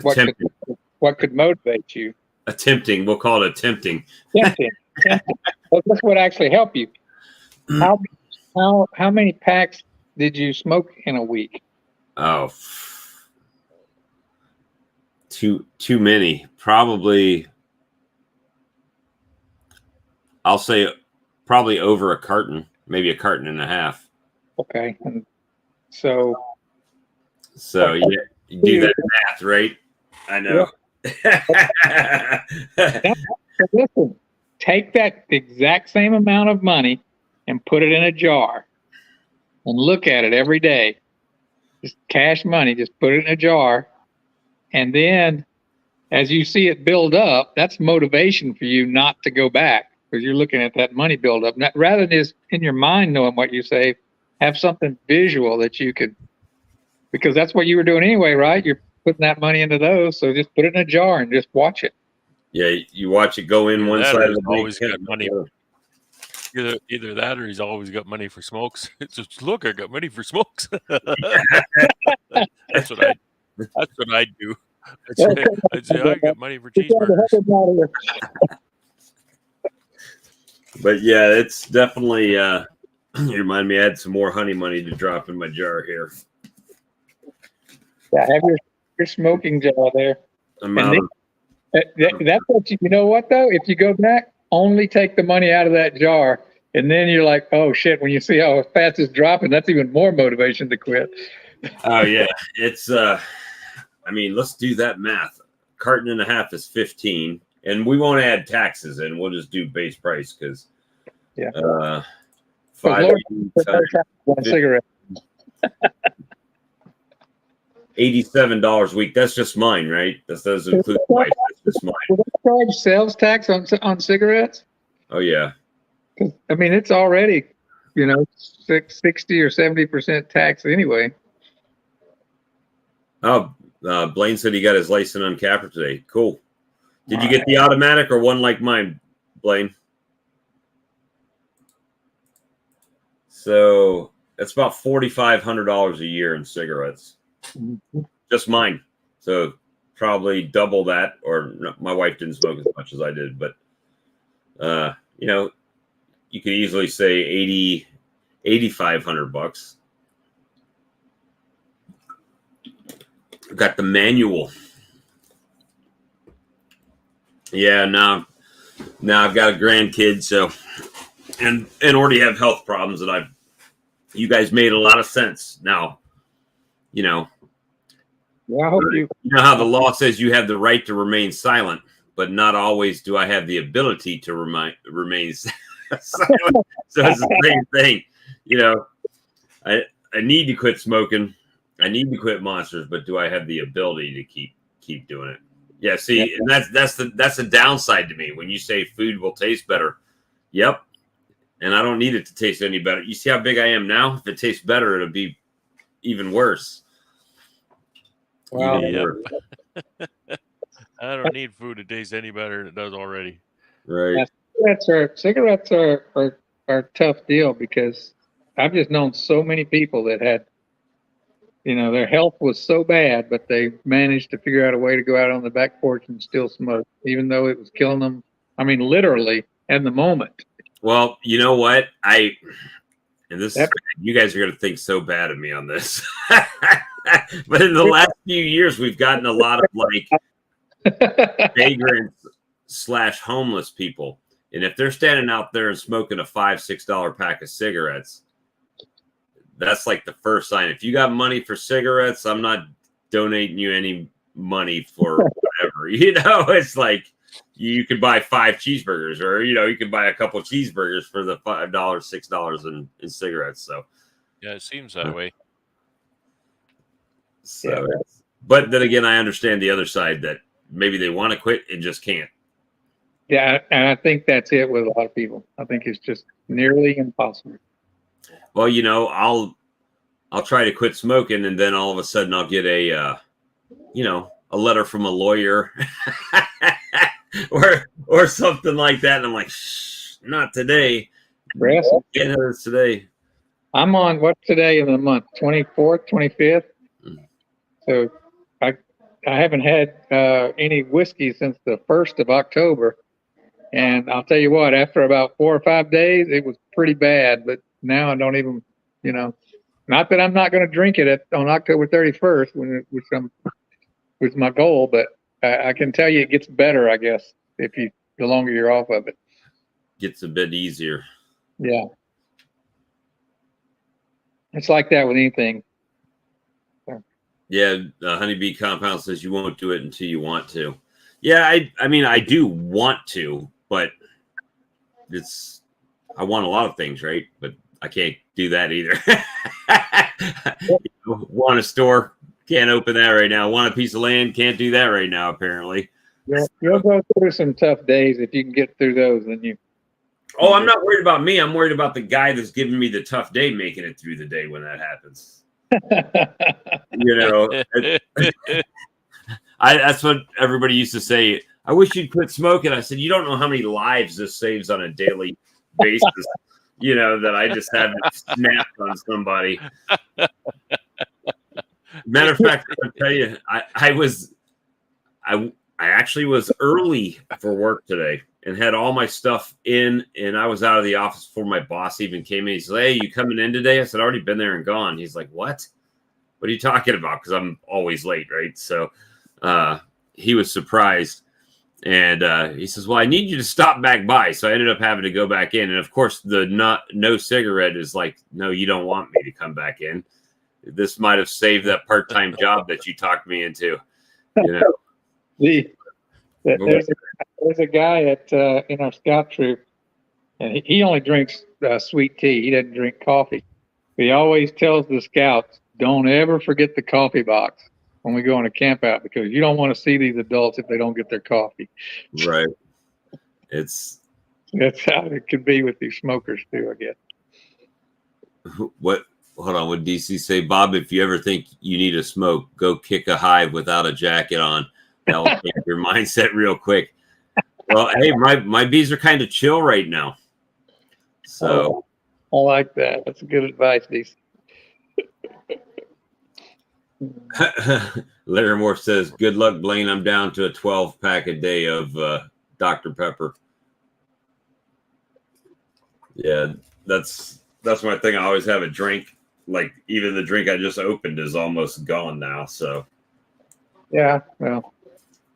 what could motivate you. Attempting, we'll call it attempting. Attempting. Well, this would actually help you. How many packs did you smoke in a week? Oh, too many. Probably, I'll say probably over a carton, maybe a carton and a half. Okay, and so yeah, you do that math, right? I know. Yeah. Listen, take that exact same amount of money and put it in a jar and look at it every day. Just cash money, just put it in a jar. And then as you see it build up, that's motivation for you not to go back because you're looking at that money build up. Rather than just in your mind knowing what you save, have something visual that you could, because that's what you were doing anyway, right? You're putting that money into those. So just put it in a jar and just watch it. Yeah, you watch it go in one side of the always got money. Either that or he's always got money for smokes. It's just, look, I got money for smokes. That's what I do. I'd say I got money for cheeseburgers. But yeah, it's definitely you remind me I had some more honey money to drop in my jar here. Yeah, have your smoking jar there. That's what you know what though? If you go back, only take the money out of that jar, and then you're like, oh shit, when you see how fast it's dropping, that's even more motivation to quit. Oh yeah. It's I mean, let's do that math. Carton and a half is 15, and we won't add taxes in. We'll just do base price because cigarette. $87 a week. That's just mine, right? That doesn't include wife. That's just mine. Will they charge sales tax on cigarettes? Oh yeah. I mean, it's already 60 or 70% tax anyway. Oh, Blaine said he got his license on capper today. Cool. Did you get the automatic or one like mine, Blaine? So that's about $4,500 a year in cigarettes. Mm-hmm. Just mine. So probably double that, or my wife didn't smoke as much as I did, but you could easily say $8,500. Got the manual. Yeah, now I've got a grandkid, so and already have health problems that you guys made a lot of sense. Now, Yeah, I hope you know how the law says you have the right to remain silent, but not always do I have the ability to remain silent. So it's the same thing. I need to quit smoking. I need to quit monsters, but do I have the ability to keep doing it? Yeah, see, and that's the downside to me. When you say food will taste better, yep, and I don't need it to taste any better. You see how big I am now? If it tastes better, it'll be even worse. Wow. I don't need food to taste any better than it does already. Right. Cigarettes are a tough deal because I've just known so many people that had, their health was so bad, but they managed to figure out a way to go out on the back porch and still smoke, even though it was killing them. I mean, literally in the moment. Well, you know what? You guys are going to think so bad of me on this. But in the last few years, we've gotten a lot of vagrants / homeless people. And if they're standing out there and smoking a $5-6 pack of cigarettes, that's like the first sign. If you got money for cigarettes, I'm not donating you any money for whatever. It's like you could buy 5 cheeseburgers, or you could buy a couple of cheeseburgers for the $5, $6 in cigarettes. So yeah, it seems that way. So, but then again, I understand the other side that maybe they want to quit and just can't. Yeah, and I think that's it with a lot of people. I think it's just nearly impossible. Well, I'll try to quit smoking, and then all of a sudden I'll get a letter from a lawyer or something like that, and I'm like, shh, not today. Aggressive. Can't have this today. I'm on what's today in the month? 24th, 25th. So I haven't had any whiskey since the 1st of October. And I'll tell you what, after about 4 or 5 days, it was pretty bad. But now I don't even, not that I'm not going to drink it on October 31st, which was my goal. But I can tell you it gets better, I guess, the longer you're off of it. Gets a bit easier. Yeah. It's like that with anything. Yeah, Honeybee Compound says you won't do it until you want to. Yeah, I mean, I do want to, but I want a lot of things, right? But I can't do that either. Want a store, can't open that right now. Want a piece of land, can't do that right now, apparently. You'll go through some tough days. If you can get through those, then you. Oh, I'm not worried about me. I'm worried about the guy that's giving me the tough day, making it through the day when that happens. That's what everybody used to say. I wish you'd quit smoking. I said, you don't know how many lives this saves on a daily basis. That I just haven't snapped on somebody. Matter of fact, I'll tell you, I actually was early for work today and had all my stuff in, and I was out of the office before my boss even came in. He said, "Hey, you coming in today?" I said, "I've already been there and gone." He's like, "What? What are you talking about?" Because I'm always late, right? So he was surprised. And he says, "Well, I need you to stop back by." So I ended up having to go back in. And of course, the no cigarette is like, "No, you don't want me to come back in." This might have saved that part-time job that you talked me into. There's a guy in our scout troop, and he only drinks sweet tea. He doesn't drink coffee. But he always tells the scouts, "Don't ever forget the coffee box when we go on a camp out, because you don't want to see these adults if they don't get their coffee." Right. That's how it could be with these smokers too, I guess. Hold on. What did DC say? Bob, if you ever think you need a smoke, go kick a hive without a jacket on. That will change your mindset real quick. Well, hey, my bees are kind of chill right now. So I like that. That's good advice, DC. Larry Moore says, "Good luck, Blaine. I'm down to a 12-pack a day of Dr. Pepper." Yeah, that's my thing. I always have a drink. Like, even the drink I just opened is almost gone now. So yeah, well,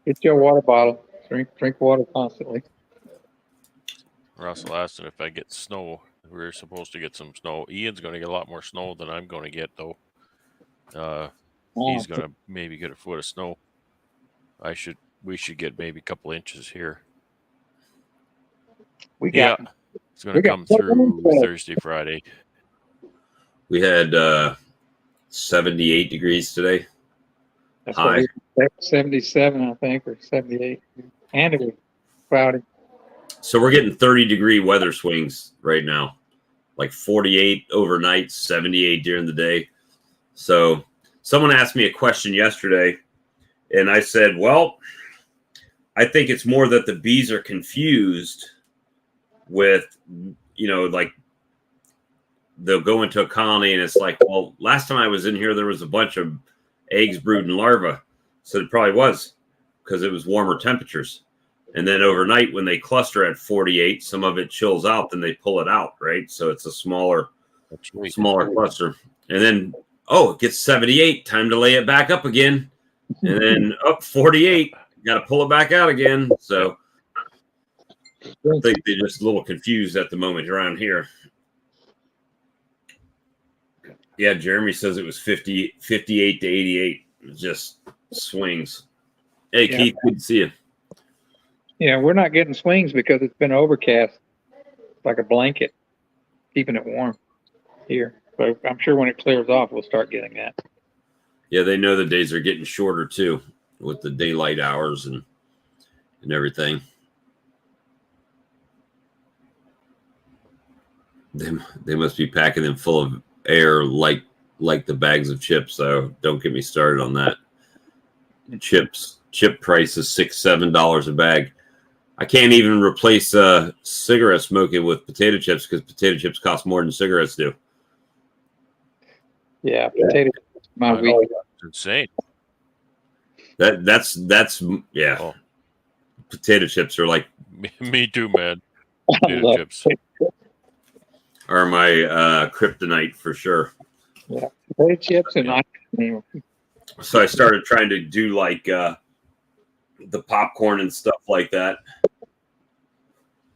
get your water bottle. Drink water constantly. Russell asked if I get snow. We're supposed to get some snow. Ian's going to get a lot more snow than I'm going to get, though. He's going to maybe get a foot of snow. We should get maybe a couple inches here. It's going to come through Thursday, Friday. We had 78 degrees today. That's high. 77, I think, or 78. And it was cloudy. So we're getting 30-degree weather swings right now. Like 48 overnight, 78 during the day. So someone asked me a question yesterday, and I said, well, I think it's more that the bees are confused with, like, they'll go into a colony and it's like, well, last time I was in here, there was a bunch of eggs brooding larvae. So it probably was because it was warmer temperatures. And then overnight, when they cluster at 48, some of it chills out, then they pull it out, right? So it's a smaller cluster. And then, it gets 78, time to lay it back up again. And then up 48, got to pull it back out again. So I think they're just a little confused at the moment around here. Yeah, Jeremy says it was 58 to 88. It just swings. Hey, yeah. Keith, good to see you. Yeah, we're not getting swings because it's been overcast, like a blanket, keeping it warm here. But I'm sure when it clears off, we'll start getting that. Yeah, they know the days are getting shorter too, with the daylight hours and everything. They must be packing them full of air like the bags of chips. So don't get me started on that. Chip price is $6-7 a bag. I can't even replace cigarette smoking with potato chips because potato chips cost more than cigarettes do. Yeah, potato chips, my week. It's insane. That's yeah. Oh. Potato chips are like me too, man. Potato chips are my kryptonite for sure. Yeah, potato chips and ice cream. So I started trying to do like the popcorn and stuff like that.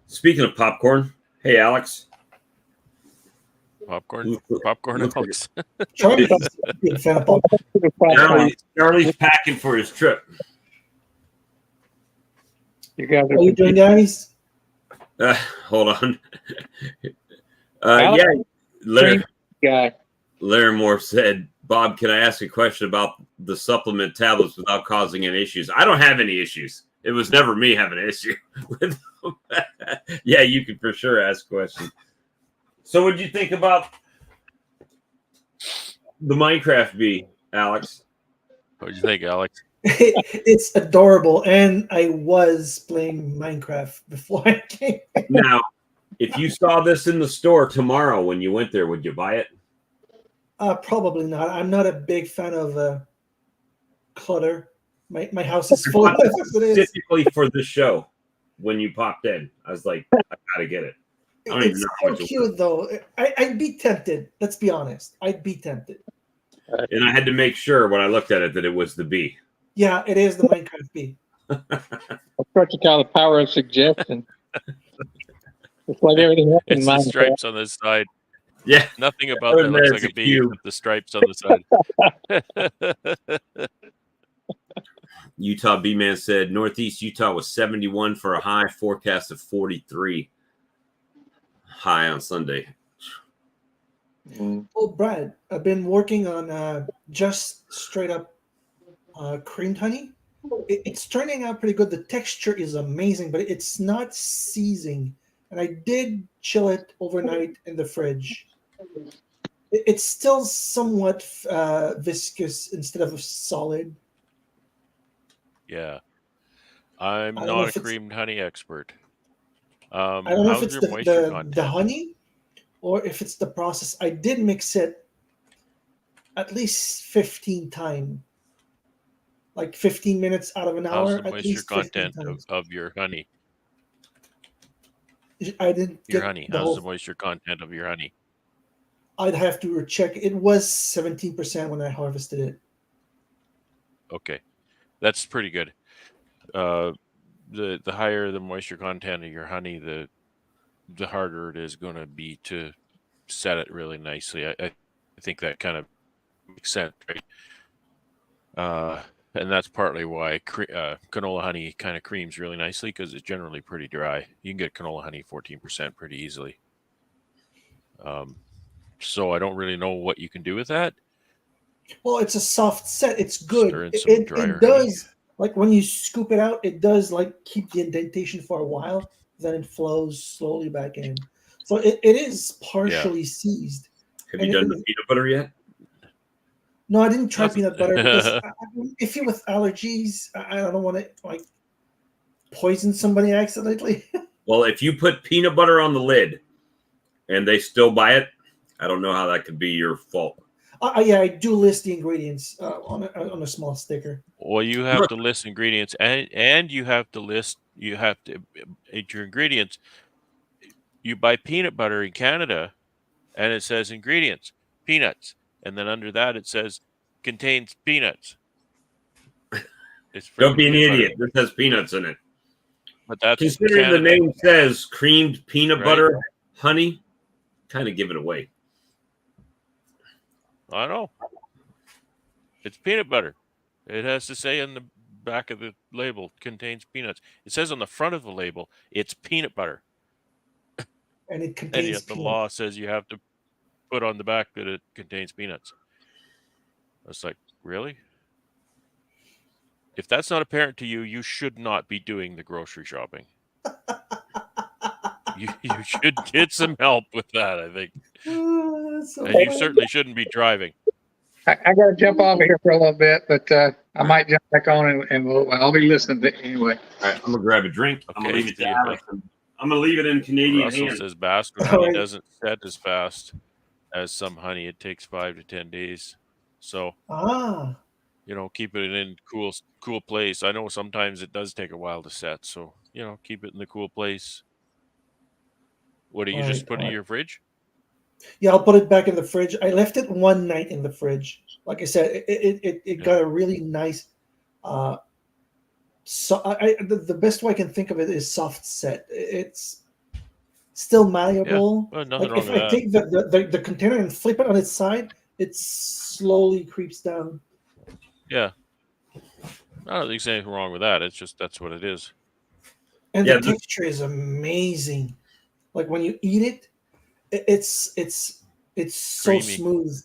Speaking of popcorn, hey Alex. Popcorn, Alex. Charlie's packing for his trip. You guys are you doing, guys? Hold on. Yeah, Larry Moore said, Bob, can I ask a question about the supplement tablets without causing any issues? I don't have any issues. It was never me having an issue with them. Yeah, you can for sure ask questions. So what'd you think about the Minecraft bee, Alex? What'd you think, Alex? It's adorable, and I was playing Minecraft before I came. Now, if you saw this in the store tomorrow when you went there, would you buy it? Probably not. I'm not a big fan of clutter. My house is full of it. Specifically for this show, when you popped in, I was like, I gotta get it. I don't even know how much cute though. I'd be tempted. Let's be honest. I'd be tempted. And I had to make sure when I looked at it that it was the bee. Yeah, it is the Minecraft bee. That's what you call the power of suggestion. It's like everything else in It's the stripes on the side. Yeah. Nothing about that looks like a bee except the stripes on the side. Utah B-Man said Northeast Utah was 71 for a high, forecast of 43 high on Sunday. Oh, Brad, I've been working on just straight up creamed honey. It's turning out pretty good. The texture is amazing, but it's not seizing. And I did chill it overnight in the fridge. It's still somewhat viscous instead of solid. Yeah. I'm not a creamed honey expert. I don't know if it's the honey or if it's the process. I did mix it at least 15 times. Like 15 minutes out of an hour. How's the moisture content of your honey? I didn't get your honey. How's the moisture content of your honey? I'd have to check. It was 17% when I harvested it. Okay, that's pretty good. The higher the moisture content of your honey, the harder it is going to be to set it really nicely. I think that kind of makes sense, right? And that's partly why canola honey kind of creams really nicely because it's generally pretty dry. You can get canola honey 14% pretty easily. So I don't really know what you can do with that. Well, it's a soft set. It's good. It does, honey. Like when you scoop it out, it does like keep the indentation for a while. Then it flows slowly back in. So it is partially seized. Have you done the peanut butter yet? No, I didn't try peanut butter because I'm iffy with allergies. I don't want to like poison somebody accidentally. Well, if you put peanut butter on the lid and they still buy it, I don't know how that could be your fault. Yeah, I do list the ingredients on a small sticker. Well, you have to list ingredients and you have to eat your ingredients. You buy peanut butter in Canada and it says ingredients, peanuts. And then under that, it says contains peanuts. Don't be an idiot. This has peanuts in it. But that's considering Canada. The name says creamed peanut butter, honey, kind of give it away. I know. It's peanut butter. It has to say on the back of the label contains peanuts. It says on the front of the label it's peanut butter. And it contains and yet the peanuts. Law says you have to put on the back that it contains peanuts. And it contains peanuts. And yet the law says you have to put on the back that it contains peanuts. I was like, really? If that's not apparent to you, you should not be doing the grocery shopping. You should get some help with that, I think. So And you certainly shouldn't be driving. I got to jump off here for a little bit, but I might jump back on and I'll be listening to it anyway. All right, I'm gonna grab a drink. I'm gonna leave it to Alex. I'm gonna leave it in Canadian Russell hands. says basswood honey doesn't set as fast as some honey. It takes 5 to 10 days. So, keep it in cool place. I know sometimes it does take a while to set. So, keep it in the cool place. What do you just put it in your fridge? Yeah, I'll put it back in the fridge. I left it one night in the fridge. Like I said, it got a really nice. The best way I can think of it is soft set. It's still malleable. Yeah. Well, nothing like wrong if with I that. take the container and flip it on its side, it slowly creeps down. Yeah. I don't think there's anything wrong with that. It's just that's what it is. And the texture is amazing. Like when you eat it, it's so creamy. smooth.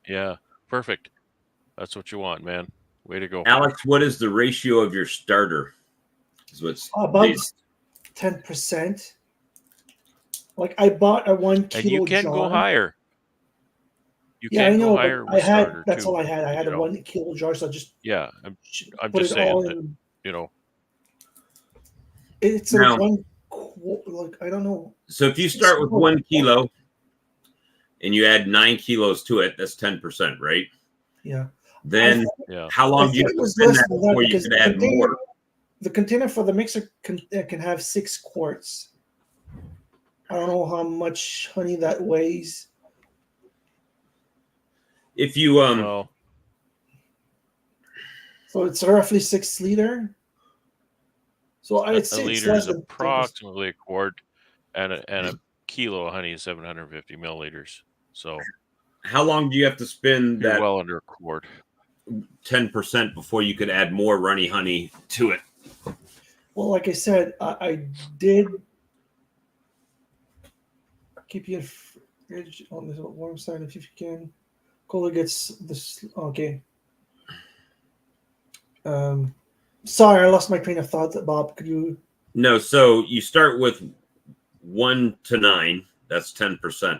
Yeah, perfect. That's what you want, man. Way to go, Alex. What is the ratio of your starter? Is what's about 10%. Like I bought a 1 kilo and you can jar. go higher. You I can know, go higher but with I had starter that's too, all I had. I had a 1 kilo jar, so I just I'm put just it saying all that in. It's now, I don't know. So if you start with 1 kilo and you add 9 kilos to it, that's 10%, right? Yeah. Then how long do you have to spend that before you can add more? The container for the mixer can have 6 quarts. I don't know how much honey that weighs. If you so it's roughly 6 liter. So I'd say a liter is approximately a quart, and a kilo of honey is 750 milliliters. So how long do you have to spend that? Well under a quart. 10% before you could add more runny honey to it. Well, like I said, I did keep your fridge on the warm side if you can. Cooler gets this. Okay. Sorry, I lost my train of thought, Bob. Could you? No, so you start with 1 to 9. That's 10%,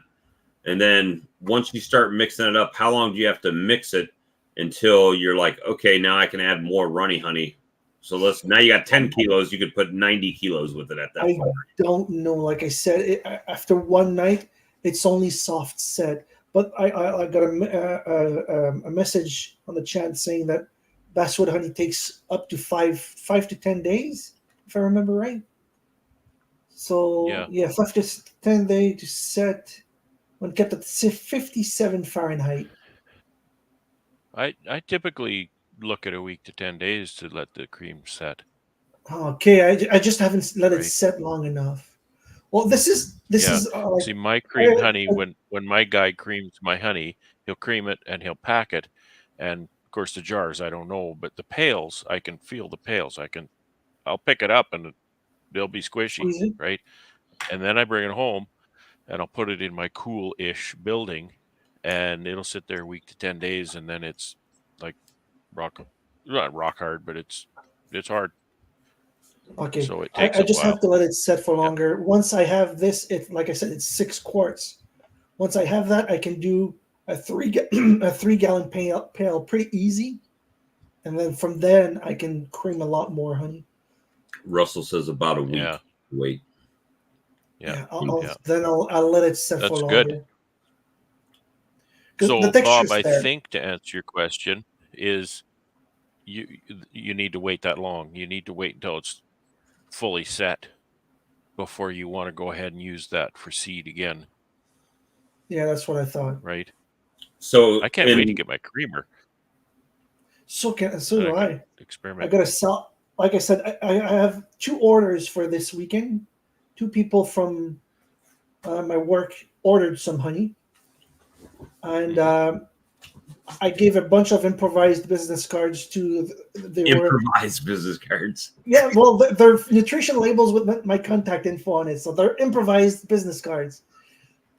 and then once you start mixing it up, how long do you have to mix it until you're like, okay, now I can add more runny honey? So now you got 10 kilos. You could put 90 kilos with it at that point. I don't know. Like I said, after one night, it's only soft set. But I got a message on the chat saying that basswood honey takes up to 5 to 10 days, if I remember right. So 5 to 10 days to set when kept at 57 Fahrenheit. I typically look at a week to 10 days to let the cream set. Okay, I just haven't let it set long enough. Well, this is see, my creamed honey, when my guy creams my honey, he'll cream it and he'll pack it, and of course the jars I don't know, but the pails, I can feel the pails. I'll pick it up and they'll be squishy, right? And then I bring it home and I'll put it in my cool-ish building, and it'll sit there a week to 10 days, and then it's like not rock hard, but it's hard. Okay, so it takes I just a while. have to let it set for longer. Once I have this, like I said, it's 6 quarts. Once I have that, I can do a 3-gallon pail pretty easy, and then from then I can cream a lot more honey. Russell says about a week. Wait. Yeah. Then I'll let it set for longer. That's good. So, Bob, I think to answer your question is you need to wait that long. You need to wait until it's fully set before you want to go ahead and use that for seed again. Yeah, that's what I thought. Right. So I can't wait to get my creamer. So do I. Experiment. I gotta sell. Like I said, I have 2 orders for this weekend. 2 people from my work ordered some honey, and I gave a bunch of improvised business cards to business cards. Yeah, well, they're nutrition labels with my contact info on it, so they're improvised business cards.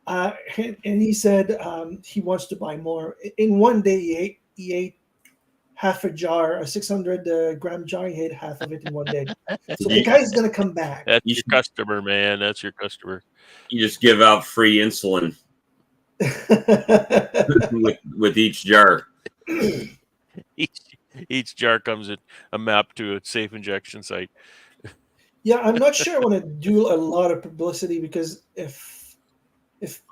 And he said he wants to buy more. In one day, he ate half a jar, a 600 gram jar. He ate half of it in one day. So the You, guy's gonna come back. That's you, your customer, man. That's your customer. you just give out free insulin with each jar. Each jar comes in a map to a safe injection site. Yeah, I'm not sure I want to do a lot of publicity because if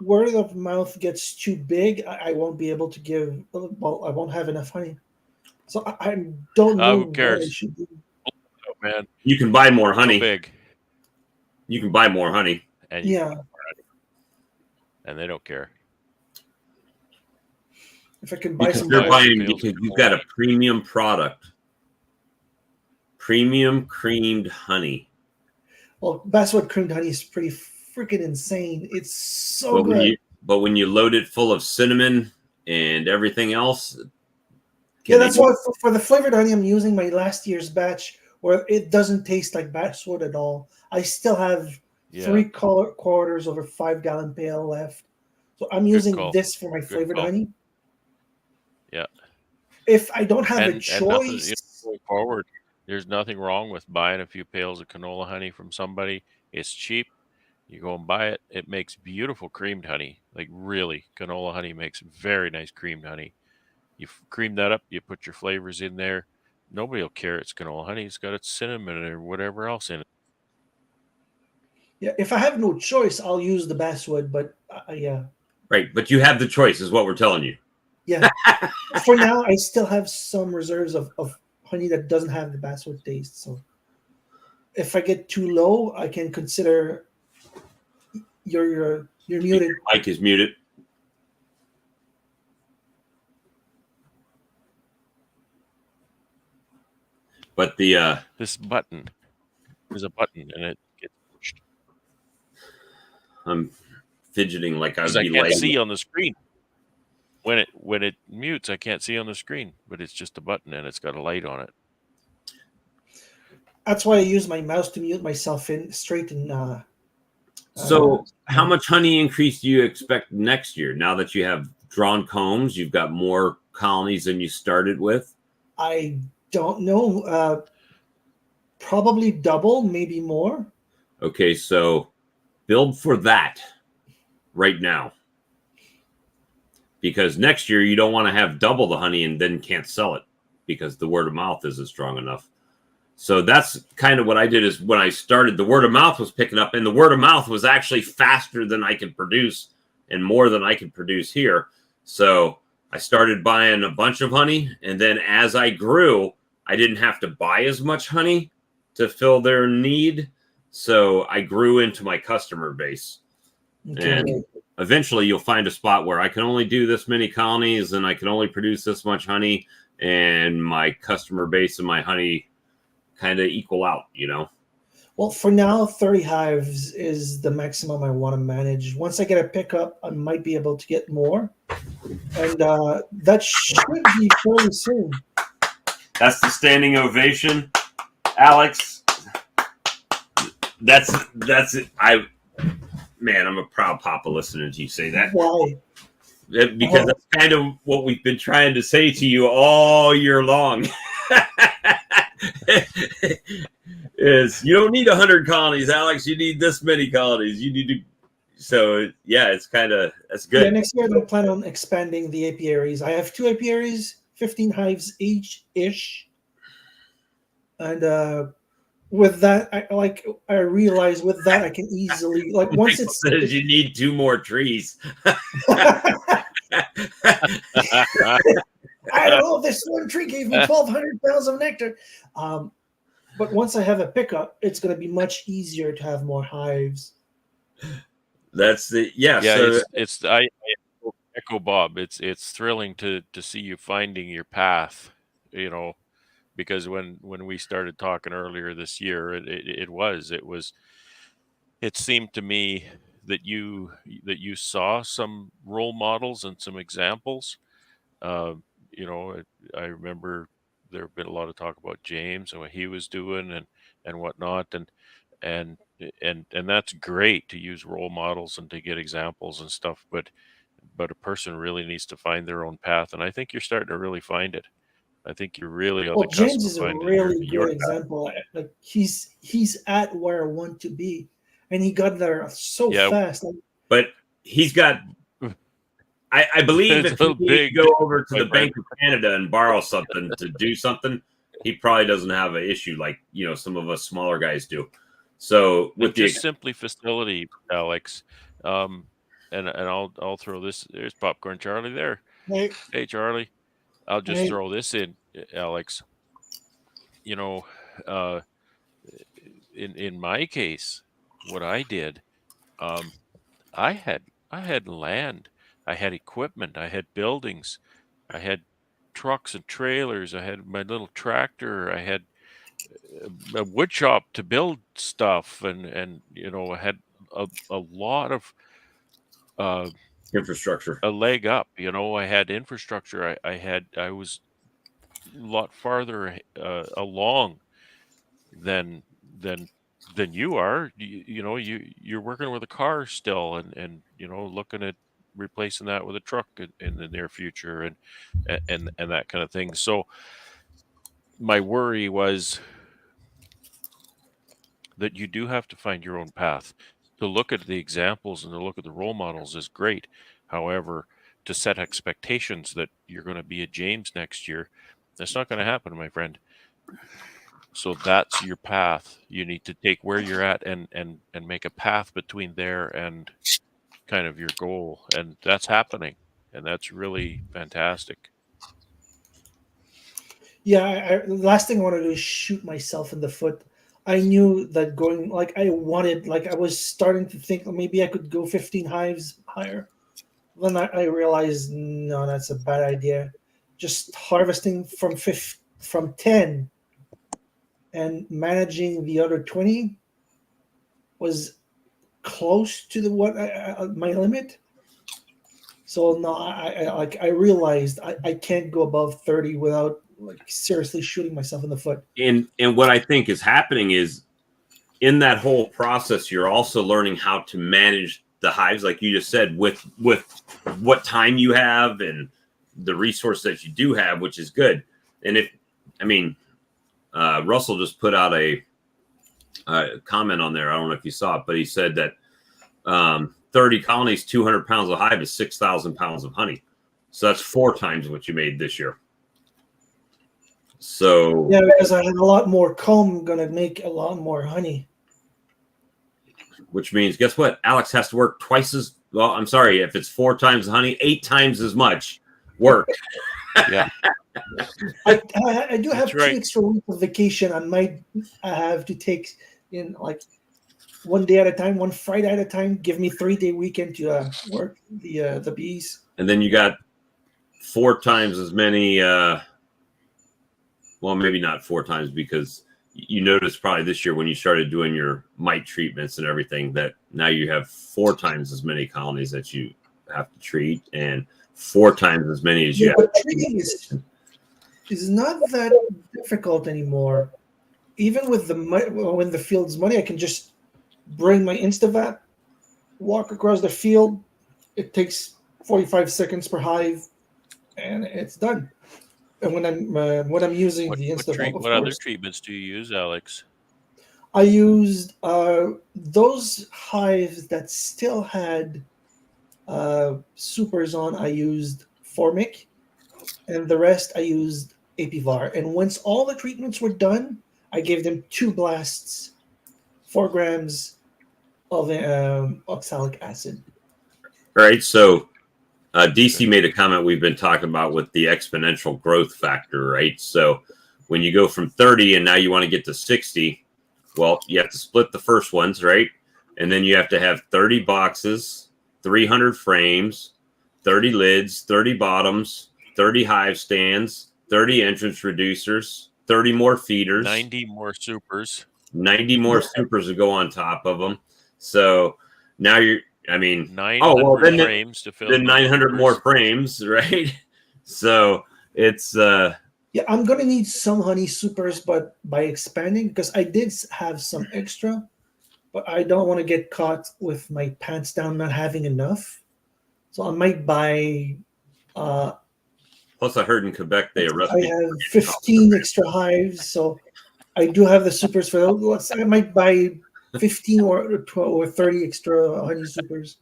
word of mouth gets too big, I won't be able to give. Well, I won't have enough honey. So I don't know Who what I cares? should do. Oh, man, You can buy more go honey. big, You can buy more honey. and Yeah, and they don't care. if I can buy Because some they're Buy more. a few buying pails of because you've got a premium product. Premium creamed honey. Well, basswood creamed honey is pretty freaking insane. It's so But good. when you load it full of cinnamon and everything else, Yeah, that's why for the flavored honey, I'm using my last year's batch where it doesn't taste like basswood at all. I still have Yeah, 3/4 of a 5-gallon pail left. So I'm good using call. this for my Good flavored call. honey. Yeah, If I don't have a and nothing. choice, Going forward, there's nothing wrong with buying a few pails of canola honey from somebody. It's cheap. You go and buy it. It makes beautiful creamed honey. Like really, canola honey makes very nice creamed honey. You cream that up. You put your flavors in there. Nobody will care it's canola honey. It's got its cinnamon or whatever else in it. yeah, if I have no choice, I'll use the basswood. But yeah, right. But you have the choice, is what we're telling you. yeah. For now, I still have some reserves of honey that doesn't have the basswood taste. So if I get too low, I can consider you're muted. Mike is muted. But This button, there's a button and it gets pushed. I'm fidgeting like I Because would I be can't late. see on the screen. When it mutes, I can't see on the screen, but it's just a button and it's got a light on it. That's why I use my mouse to mute myself in straight in. So, how much honey increase do you expect next year? Now that you have drawn combs, you've got more colonies than you started with. I don't know. Probably double, maybe more. Okay, so build for that right now. Because next year you don't want to have double the honey and then can't sell it because the word of mouth isn't strong enough. So that's kind of what I did. Is when I started, the word of mouth was picking up, and the word of mouth was actually faster than I could produce and more than I could produce here. So I started buying a bunch of honey, and then as I grew, I didn't have to buy as much honey to fill their need. So I grew into my customer base. Okay. And eventually you'll find a spot where I can only do this many colonies and I can only produce this much honey, and my customer base and my honey kind of equal out, you know. Well, for now, 30 hives is the maximum I want to manage. Once I get a pickup, I might be able to get more, and that should be fairly soon. That's the standing ovation, Alex. That's it. I'm a proud papa listening to you say that. Why? Because that's kind of what we've been trying to say to you all year long. Is you don't need 100 colonies, Alex. You need this many colonies. You need to. So yeah, it's kind of that's good. Yeah, next year I don't plan on expanding the apiaries. I have 2 apiaries, 15 hives each ish, and with that, I realize with that I can easily once Michael says you need 2 more trees. I don't know. This one tree gave me 1,200 pounds of nectar. But once I have a pickup, it's going to be much easier to have more hives. That's the yeah. Yeah, So I echo Bob. It's thrilling to see you finding your path. You know, because when we started talking earlier this year, it seemed to me that you saw some role models and some examples. You know, I remember there have been a lot of talk about James and what he was doing and whatnot, and and that's great to use role models and to get examples and stuff, but a person really needs to find their own path, and I think you're starting to really find it. I think you're really on the Well, cusp James of is a finding really your good path. example. Like he's at where I want to be, and he got there so Yeah. fast. Like, But he's got. I believe It's if a he needs big to go over to my the friend. Bank of Canada and borrow something to do something, he probably doesn't have an issue like some of us smaller guys do. So with And the just simply facility, Alex. And I'll throw this. There's Popcorn Charlie there. hey, Hey, Charlie. I'll just hey, throw this in, Alex. Uh, in my case, what I did, um, I had land, I had equipment, I had buildings, I had trucks and trailers, I had my little tractor, I had a wood shop to build stuff, and I had a lot of uh, infrastructure. a leg up. I had infrastructure. I was a lot farther along than than than you are. You're working with a car still, and looking at replacing that with a truck in the near future, and that kind of thing. So my worry was that you do have to find your own path. To look at the examples and to look at the role models is great. However, to set expectations that you're going to be a James next year, that's not going to happen, my friend. So that's your path. You need to take where you're at and make a path between there and kind of your goal. And that's happening. And that's really fantastic. yeah. The last thing I want to do is shoot myself in the foot. I knew that going like I was starting to think maybe I could go 15 hives higher. Then I realized no, that's a bad idea. Just harvesting from 10 and managing the other 20 was close to the what my limit. So no, I realized I can't go above 30 without like seriously shooting myself in the foot. And what I think is happening is in that whole process, you're also learning how to manage the hives, like you just said, with what time you have and the resource that you do have, which is good. And Russell just put out a comment on there. I don't know if you saw it, but he said that 30 colonies, 200 pounds of hive is 6,000 pounds of honey. So that's 4 times what you made this year. So yeah, because I had a lot more comb, gonna make a lot more honey. Which means, guess what? Alex has to work twice as well. I'm sorry, if it's 4 times the honey, 8 times as much work. Yeah. I do have That's 2 right. extra weeks of vacation. I have to take in like one day at a time, one Friday at a time. Give me 3-day weekend to work the bees. And then you got 4 times as many. Well, maybe not 4 times, because you noticed probably this year when you started doing your mite treatments and everything that now you have 4 times as many colonies that you have to treat and 4 times as many as you have. Treating is not that difficult anymore. Even with when the field's muddy, I can just bring my InstaVap, walk across the field. It takes 45 seconds per hive, and it's done. And when I'm using the InstaVap, of What other course, treatments do you use, Alex? I used those hives that still had supers on. I used Formic, and the rest I used Apivar. And once all the treatments were done, I gave them 2 blasts, 4 grams of oxalic acid. All right. So DC made a comment we've been talking about with the exponential growth factor, right? So when you go from 30 and now you want to get to 60, well, you have to split the first ones, right? And then you have to have 30 boxes, 300 frames, 30 lids, 30 bottoms, 30 hive stands, 30 entrance reducers, 30 more feeders, 90 more supers, 90 more supers to go on top of them. So now you're, 900 frames to fill. Then 900 more frames, right? So it's yeah, I'm gonna need some honey supers, but by expanding, because I did have some extra, but I don't want to get caught with my pants down not having enough. So I might buy. Plus, I heard in Quebec they arrest I people. have 15 extra hives, so I do have the supers for those. I might buy 15 or 12 or 30 extra honey supers.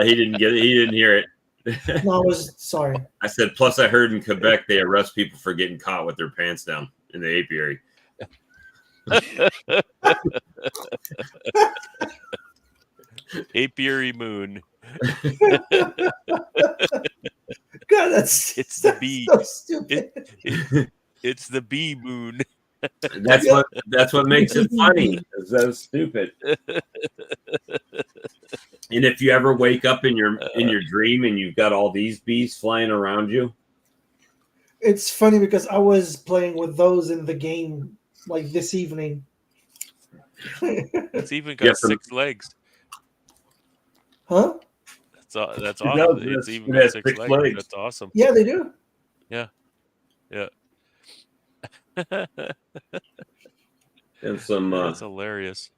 He didn't get it. He didn't hear it. No, I was sorry. I said, plus, I heard in Quebec they arrest people for getting caught with their pants down in the apiary. Apiary moon. God, that's the bee. So stupid. It's the bee moon. That's what makes it funny. It's so stupid. And if you ever wake up in your dream and you've got all these bees flying around you, it's funny because I was playing with those in the game like this evening. It's even got 6 legs. Huh? That's awesome. It's even got 6 legs. That's awesome. Yeah, they do. Yeah. and some that's hilarious.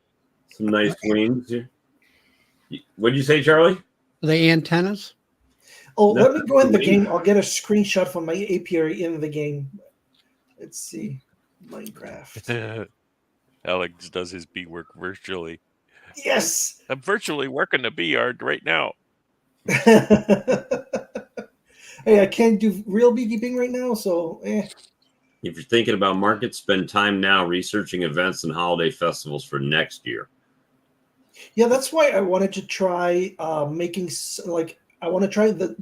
Some nice wings. What did you say, Charlie? The antennas? Oh, let me go in the game. I'll get a screenshot from my apiary in the game. Let's see. Minecraft. Alex does his bee work virtually. Yes. I'm virtually working the bee yard right now. Hey, I can't do real beekeeping right now, so If you're thinking about markets, spend time now researching events and holiday festivals for next year. Yeah, that's why I wanted to try making I want to try the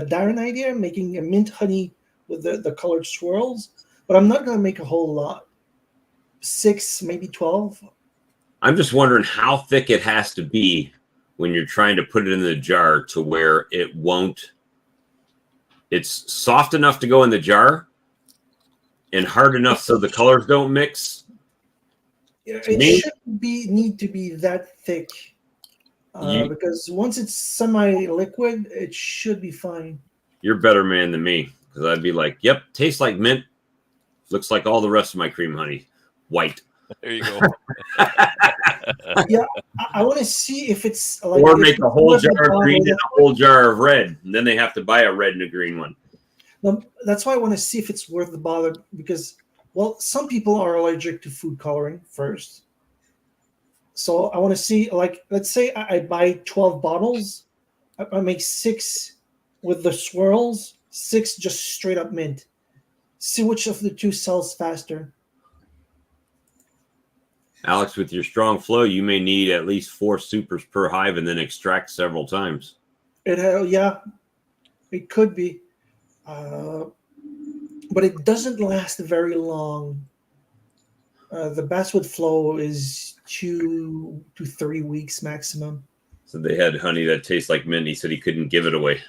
Darren idea, making a mint honey with the colored swirls, but I'm not going to make a whole lot. 6, maybe 12. I'm just wondering how thick it has to be when you're trying to put it in the jar to where it won't. It's soft enough to go in the jar and hard enough so the colors don't mix. It shouldn't need to be that thick because once it's semi-liquid, it should be fine. You're a better man than me because I'd be like, yep, tastes like mint. Looks like all the rest of my cream honey. White. There you go. Yeah, I want to see if it's like, or make a whole jar of green and a whole jar of red, and then they have to buy a red and a green one. No, that's why I want to see if it's worth the bother because, well, some people are allergic to food coloring first. So I want to see, like, let's say I buy 12 bottles. I make 6 with the swirls, 6 just straight up mint. See which of the 2 sells faster. Alex, with your strong flow, you may need at least 4 supers per hive and then extract several times. Yeah, it could be. But it doesn't last very long. The basswood flow is 2 to 3 weeks maximum. So they had honey that tastes like mint. He said he couldn't give it away.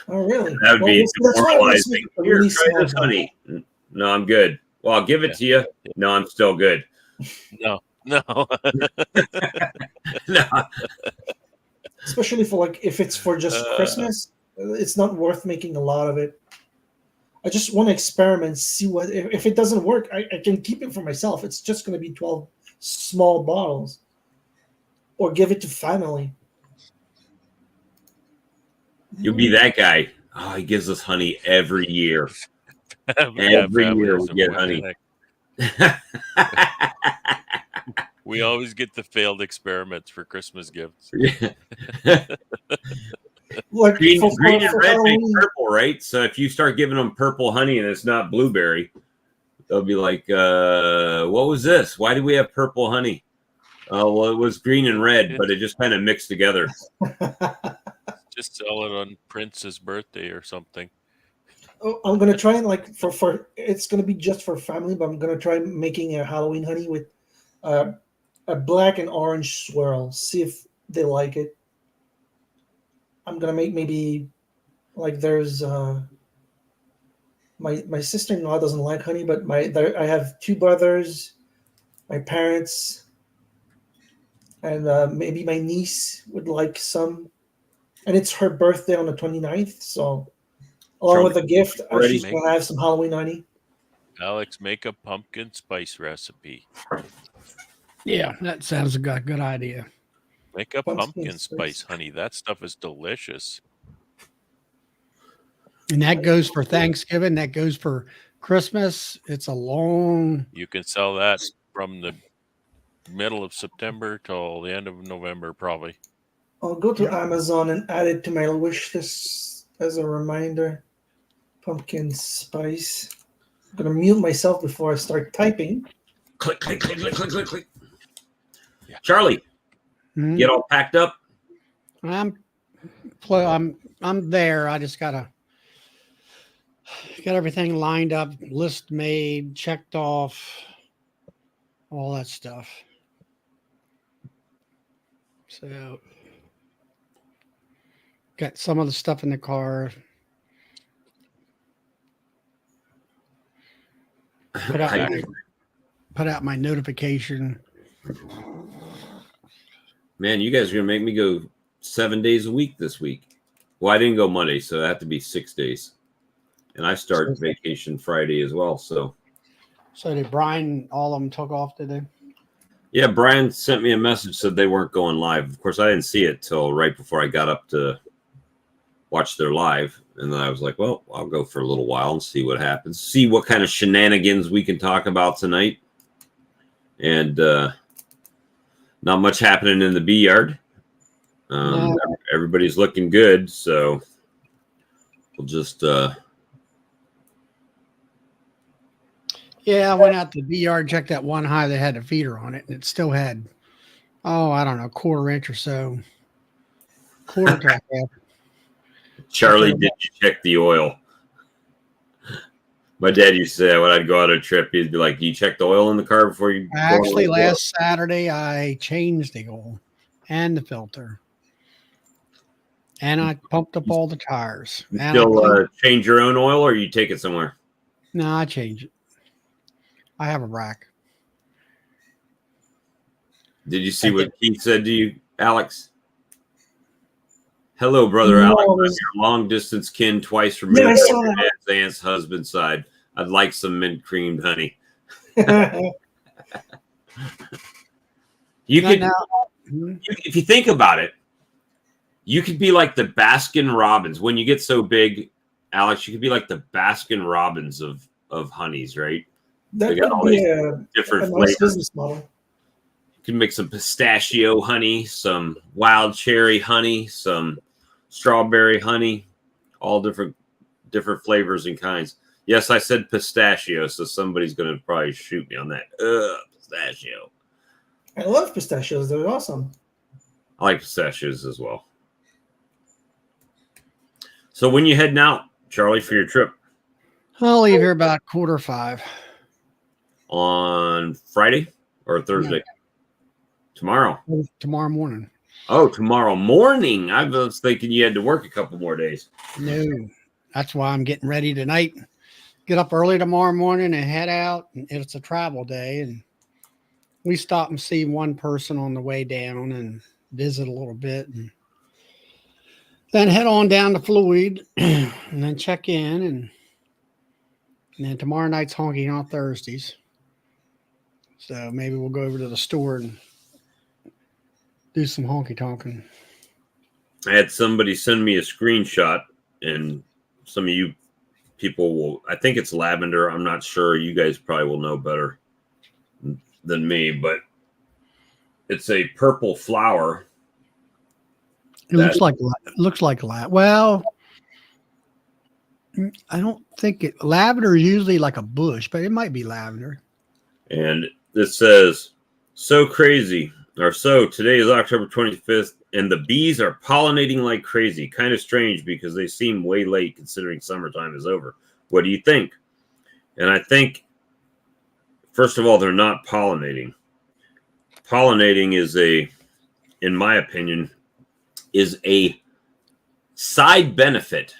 Oh, really? That would be demoralizing. Here, try this honey. No, I'm good. Well, I'll give it to you. No, I'm still good. No. No. Especially for if it's for just Christmas, it's not worth making a lot of it. I just want to experiment, see what if it doesn't work. I can keep it for myself. It's just going to be 12 small bottles, or give it to family. You'll be that guy. Oh, he gives us honey every year. Every year we get honey. We always get the failed experiments for Christmas gifts. Like green and red make purple, right? So if you start giving them purple honey and it's not blueberry, they'll be like, what was this? Why do we have purple honey? Oh, well, it was green and red, but it just kind of mixed together. Just sell it on Prince's birthday or something. Oh, I'm gonna try and for it's gonna be just for family, but I'm gonna try making a Halloween honey with a black and orange swirl. See if they like it. I'm gonna make maybe there's my sister-in-law doesn't like honey, but I have 2 brothers, my parents, and maybe my niece would like some, and it's her birthday on the 29th, so. Along with a gift, she's going to have some Halloween honey. Alex, make a pumpkin spice recipe. Yeah, that sounds a good idea. Make a Pumpkin pumpkin spice. spice honey. That stuff is delicious. And that goes for Thanksgiving. That goes for Christmas. It's a long. You can sell that from the middle of September till the end of November, probably. I'll go to Yep. Amazon and add it to my wish list as a reminder. Pumpkin spice. I'm gonna mute myself before I start typing. Click, click, click, click, click, click, click. Yeah. Charlie, Hmm? get all packed up. I'm there. I just gotta get everything lined up, list made, checked off, all that stuff. So got some of the stuff in the car. Put out my notification. Man, you guys are gonna make me go 7 days a week this week. Well, I didn't go Monday, so it had to be 6 days. And I start vacation Friday as well. So did Brian, all of them took off today? yeah, Brian sent me a message, said they weren't going live. Of course, I didn't see it till right before I got up to watch their live. And then I was like, well, I'll go for a little while and see what happens. See what kind of shenanigans we can talk about tonight. And not much happening in the bee yard. No. Everybody's looking good, so we'll just Yeah, I went out to the yard, checked that one hive that had a feeder on it, and it still had, I don't know, quarter inch or so. Quarter to half. Charlie, did you check the oil? My dad used to say when I'd go on a trip, he'd be like, "Do you check the oil in the car before you?" Actually, last Saturday I changed the oil and the filter, and I pumped up all the tires. You And still change your own oil, or you take it somewhere? No, I change it. I have a rack. Did you see what Keith said to you, Alex? Hello, brother Alex. I'm your long distance kin, twice removed Yeah, I saw from your that. dad's aunt's husband's side. I'd like some mint creamed honey. You No, could, no. if you think about it, you could be like the Baskin Robbins. When you get so big, Alex, you could be like the Baskin Robbins of honeys, right? That They got all would be these a different nice flavors. business model. You can make some pistachio honey, some wild cherry honey, some strawberry honey, all different flavors and kinds. Yes, I said pistachio, so somebody's going to probably shoot me on that. Pistachio. I love pistachios. They're awesome. I like pistachios as well. So when you heading out, Charlie, for your trip? I'll leave here about 4:45. On Friday or Thursday? Yeah. Tomorrow. Tomorrow morning. Oh, tomorrow morning. I was thinking you had to work a couple more days. No, that's why I'm getting ready tonight. Get up early tomorrow morning and head out. And it's a travel day, and we stop and see one person on the way down and visit a little bit, and then head on down to Floyd and then check in, and then tomorrow night's honking on Thursdays. So maybe we'll go over to the store and do some honky tonking. I had somebody send me a screenshot, and some of you people will, I think it's lavender. I'm not sure. You guys probably will know better than me, but it's a purple flower. It looks like well, I don't think lavender is usually like a bush, but it might be lavender. And it says, so crazy, or so today is October 25th, and the bees are pollinating like crazy. Kind of strange because they seem way late considering summertime is over. What do you think? And I think, first of all, they're not pollinating. Pollinating is in my opinion, is a side benefit.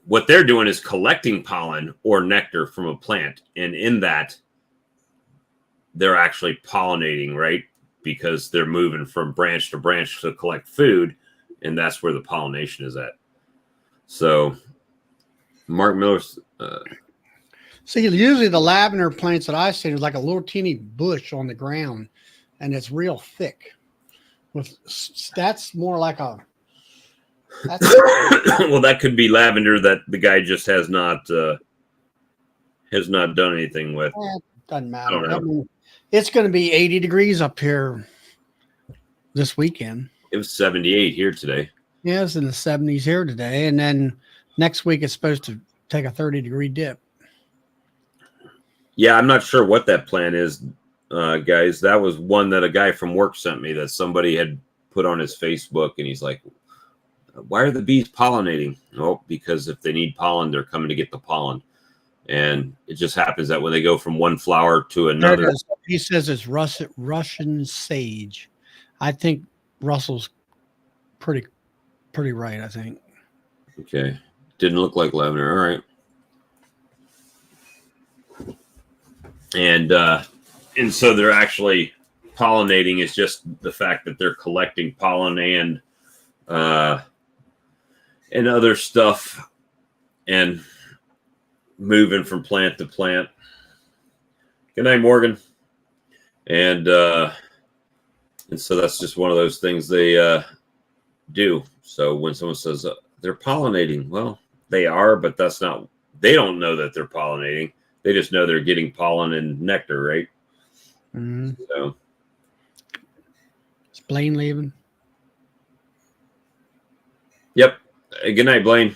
What they're doing is collecting pollen or nectar from a plant. And in that, they're actually pollinating, right? Because they're moving from branch to branch to collect food. And that's where the pollination is at. So Mark Miller's... See, usually the lavender plants that I've seen is like a little teeny bush on the ground. and it's real thick. That's more like a. Well, that could be lavender that the guy just has not done anything with. Doesn't matter. I mean, it's going to be 80 degrees up here this weekend. It was 78 here today. Yeah, it's in the 70s here today, and then next week it's supposed to take a 30-degree dip. Yeah, I'm not sure what that plan is, guys. That was one that a guy from work sent me that somebody had put on his Facebook, and he's like, why are the bees pollinating? Oh, because if they need pollen, they're coming to get the pollen. And it just happens that when they go from one flower to another. He says it's Russian sage. I think Russell's pretty right, I think. Okay. Didn't look like lavender. All right. And so they're actually pollinating is just the fact that they're collecting pollen and other stuff and moving from plant to plant. Good night, Morgan. And so that's just one of those things they do. So when someone says they're pollinating, well, they are, but they don't know that they're pollinating. They just know they're getting pollen and nectar, right? Mm-hmm. So is Blaine leaving? Yep. Good night, Blaine.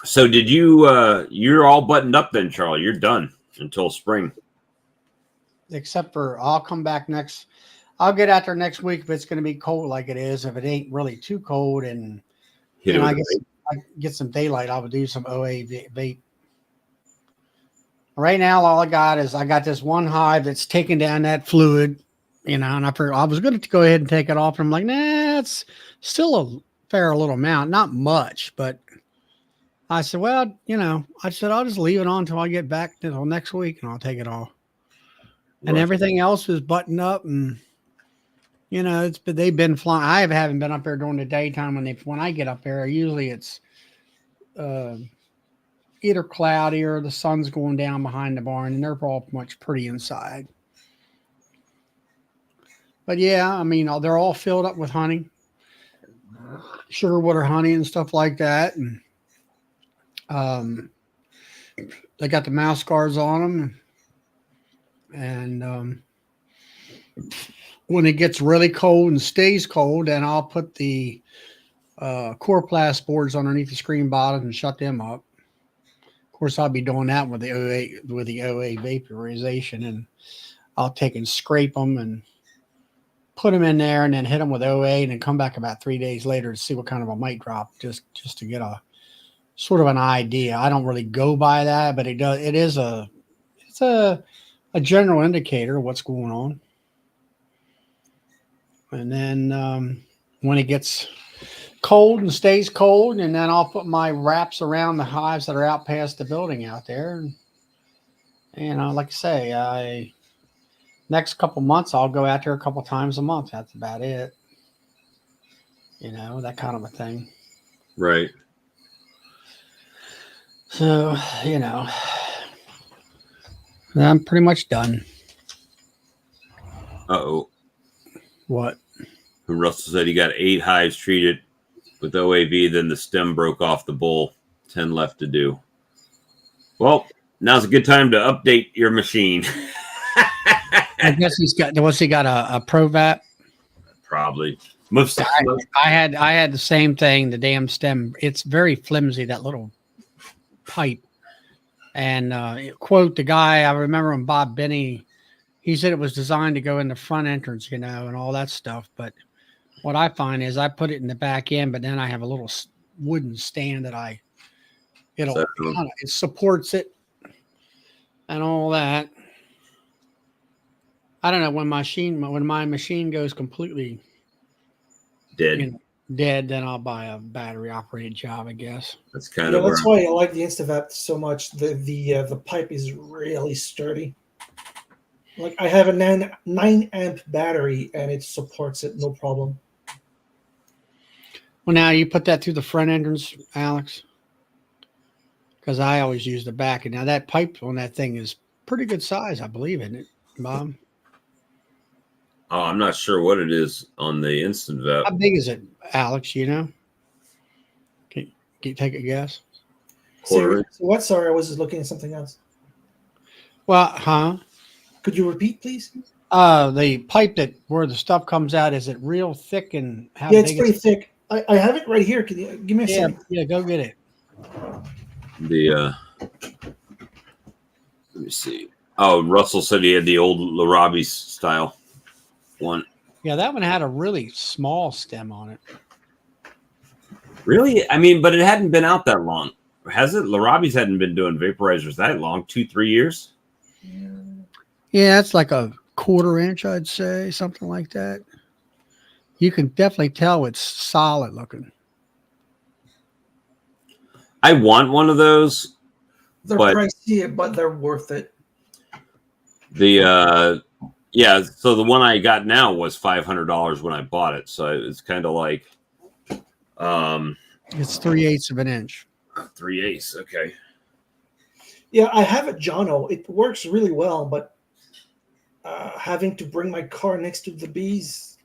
So did you you're all buttoned up then, Charlie? You're done until spring. Except for I'll come back I'll get out there next week if it's going to be cold like it is. If it ain't really too cold and I get some daylight, I would do some OA vape. Right now, all I got is this one hive that's taking down that fluid, and I figured I was going to go ahead and take it off. And I'm like, nah, it's still a fair little amount, not much, but I said, well, I'll just leave it on until I get back until next week, and I'll take it off. And everything else is buttoned up, and they've been flying. I haven't been up there during the daytime when I get up there. Usually it's either cloudy or the sun's going down behind the barn, and they're all much pretty inside. But yeah, I mean, they're all filled up with honey, sugar water honey and stuff like that, and they got the mouse guards on them. And when it gets really cold and stays cold, then I'll put the chloroplast boards underneath the screen bottom and shut them up. Of course, I'll be doing that with the OA vaporization, and I'll take and scrape them and put them in there, and then hit them with OA, and then come back about 3 days later to see what kind of a mite drop, just to get a sort of an idea. I don't really go by that, but it's a general indicator of what's going on. And then when it gets cold and stays cold, and then I'll put my wraps around the hives that are out past the building out there. And like I say, next couple months I'll go out there a couple times a month. That's about it. That kind of a thing. Right. So, I'm pretty much done. Uh-oh. What? Russell said he got 8 hives treated with OAV, then the stem broke off the bowl. 10 left to do. Well, now's a good time to update your machine. I guess he got a ProVap? Probably. I had the same thing, the damn stem. It's very flimsy, that little pipe. And quote the guy, I remember when Bob Benny, he said it was designed to go in the front entrance, and all that stuff. But what I find is I put it in the back end, but then I have a little wooden stand that it supports it and all that. I don't know, when my machine goes completely dead, then I'll buy a battery operated job, I guess. That's kind of that's why I like the InstaVap so much. The pipe is really sturdy. Like, I have a 9 amp battery and it supports it, no problem. Well, now you put that through the front entrance, Alex, because I always use the back. And now that pipe on that thing is pretty good size, I believe, isn't it, Bob? Oh, I'm not sure what it is on the instant vet. How big is it, Alex? You know? Can you take a guess? Quarter. So what? Sorry, I was just looking at something else. Well, huh? Could you repeat, please? The pipe that where the stuff comes out, is it real thick and how Yeah, big? it's pretty thick. I have it right here. Can you give me a second? Yeah, go get it. Let me see. Oh, Russell said he had the old Larabi style one. Yeah, that one had a really small stem on it. Really? I mean, but it hadn't been out that long. Has it? Larabi's hadn't been doing vaporizers that long, 2-3 years. Yeah, it's like a 1/4 inch, I'd say, something like that. You can definitely tell it's solid looking. I want one of those. They're pricey, but they're worth it. Yeah, so the one I got now was $500 when I bought it. So it's kind of like it's 3/8 of an inch. 3/8, okay. Yeah, I have a Jono. It works really well, but having to bring my car next to the bees,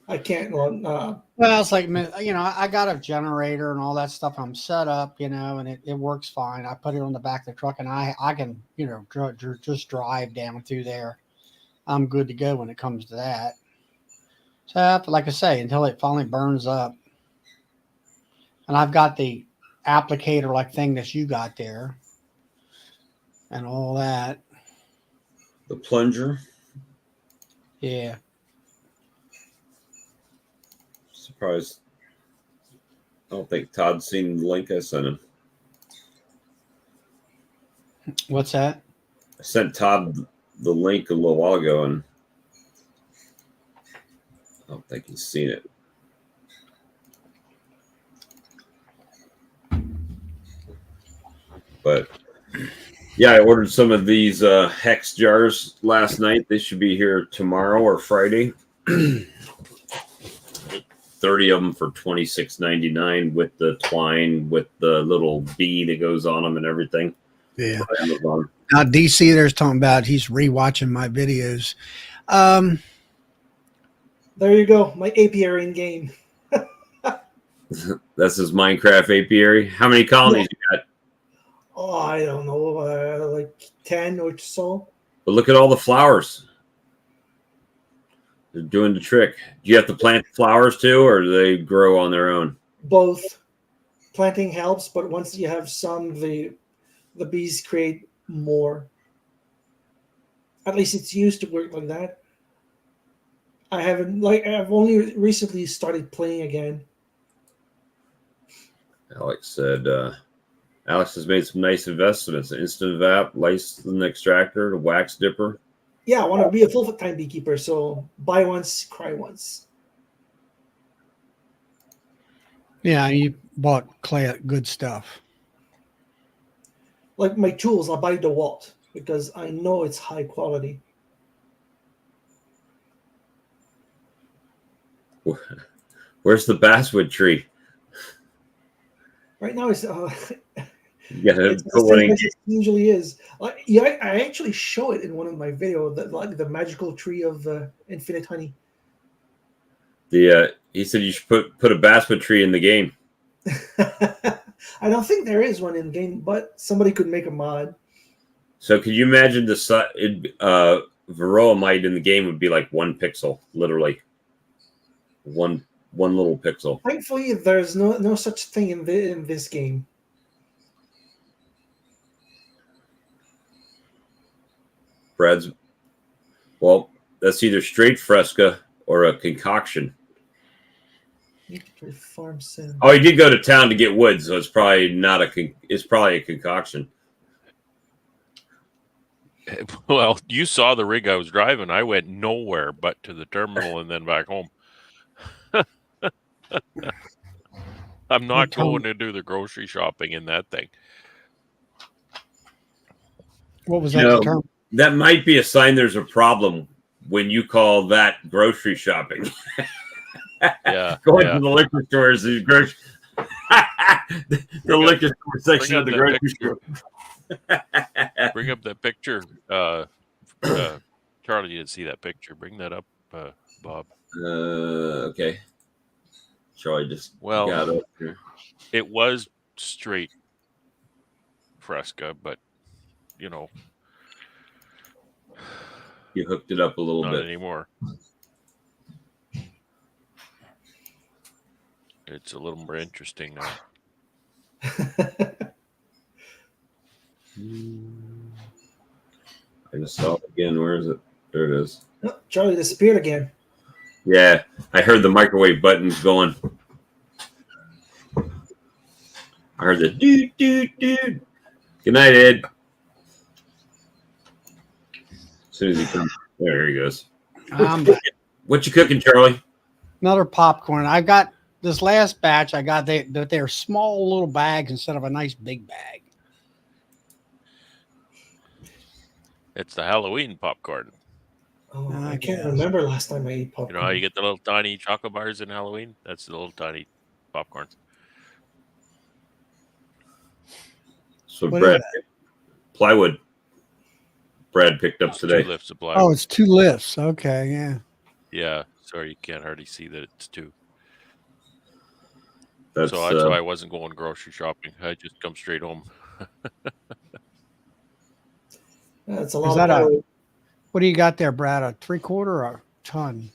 I can't. Well, it's like, you know, I got a generator and all that stuff. I'm set up, you know, and it works fine. I put it on the back of the truck, and I can, you know, just drive down through there. I'm good to go when it comes to that. So, like I say, until it finally burns up. And I've got the applicator like thing that you got there and all that. The plunger. Yeah. Surprised. I don't think Todd's seen the link I sent him. What's that? I sent Todd the link a little while ago, and I don't think he's seen it. But yeah, I ordered some of these hex jars last night. They should be here tomorrow or Friday. 30 of them for $26.99 with the twine, with the little bee that goes on them and everything. Yeah. Now DC there's talking about he's rewatching my videos. There you go, my apiary in game. That's his Minecraft apiary. How many colonies you got? Oh, I don't know, like 10 or so. But look at all the flowers. They're doing the trick. Do you have to plant flowers too, or do they grow on their own? Both. Planting helps, but once you have some, the bees create more. At least it's used to work like that. I've only recently started playing again. Alex said, Alex has made some nice investments: instant vap, license extractor, the wax dipper. Yeah, I want to be a full-time beekeeper, so buy once, cry once. Yeah, you bought good stuff. Like my tools, I buy DeWalt because I know it's high quality. Where's the basswood tree? Right now, it's It's it usually is. Yeah, I actually show it in one of my videos, like the magical tree of infinite honey. He said you should put a basswood tree in the game. I don't think there is one in game, but somebody could make a mod. So could you imagine the varroa mite in the game would be like 1 pixel, literally one little pixel. Thankfully, there's no such thing in this game. Brad's, well, that's either straight fresca or a concoction. Farm sim. Oh, he did go to town to get wood, so it's probably not it's probably a concoction. Well, you saw the rig I was driving. I went nowhere but to the terminal and then back home. I'm not going to do the grocery shopping in that thing. What was that term? That might be a sign there's a problem when you call that grocery shopping. Yeah. Going to the liquor stores is grocery. The liquor store section of the grocery store. Bring up that picture. Charlie didn't see that picture. Bring that up, Bob. Okay. Charlie just Well, got up here. it was straight Fresca, but you know, You hooked it up a little not bit. anymore. It's a little more interesting now. I just saw it again. Where is it? There it is. Oh, Charlie disappeared again. Yeah, I heard the microwave buttons going. I heard the doot, doot, doot. Good night, Ed. As soon as he comes, there he goes. What you cooking, Charlie? Another popcorn. I got this last batch. I got they're small little bags instead of a nice big bag. It's the Halloween popcorn. Oh, I can't remember last time I ate popcorn. You know how you get the little tiny chocolate bars in Halloween? That's the little tiny popcorns. So Brad, plywood. Brad picked up today. 2 lifts of plywood. Oh, it's 2 lifts. Okay, yeah. Yeah, sorry, you can't hardly see that it's 2. That's why I wasn't going grocery shopping. I just come straight home. That's a lot of what do you got there, Brad? A 3/4 or a ton?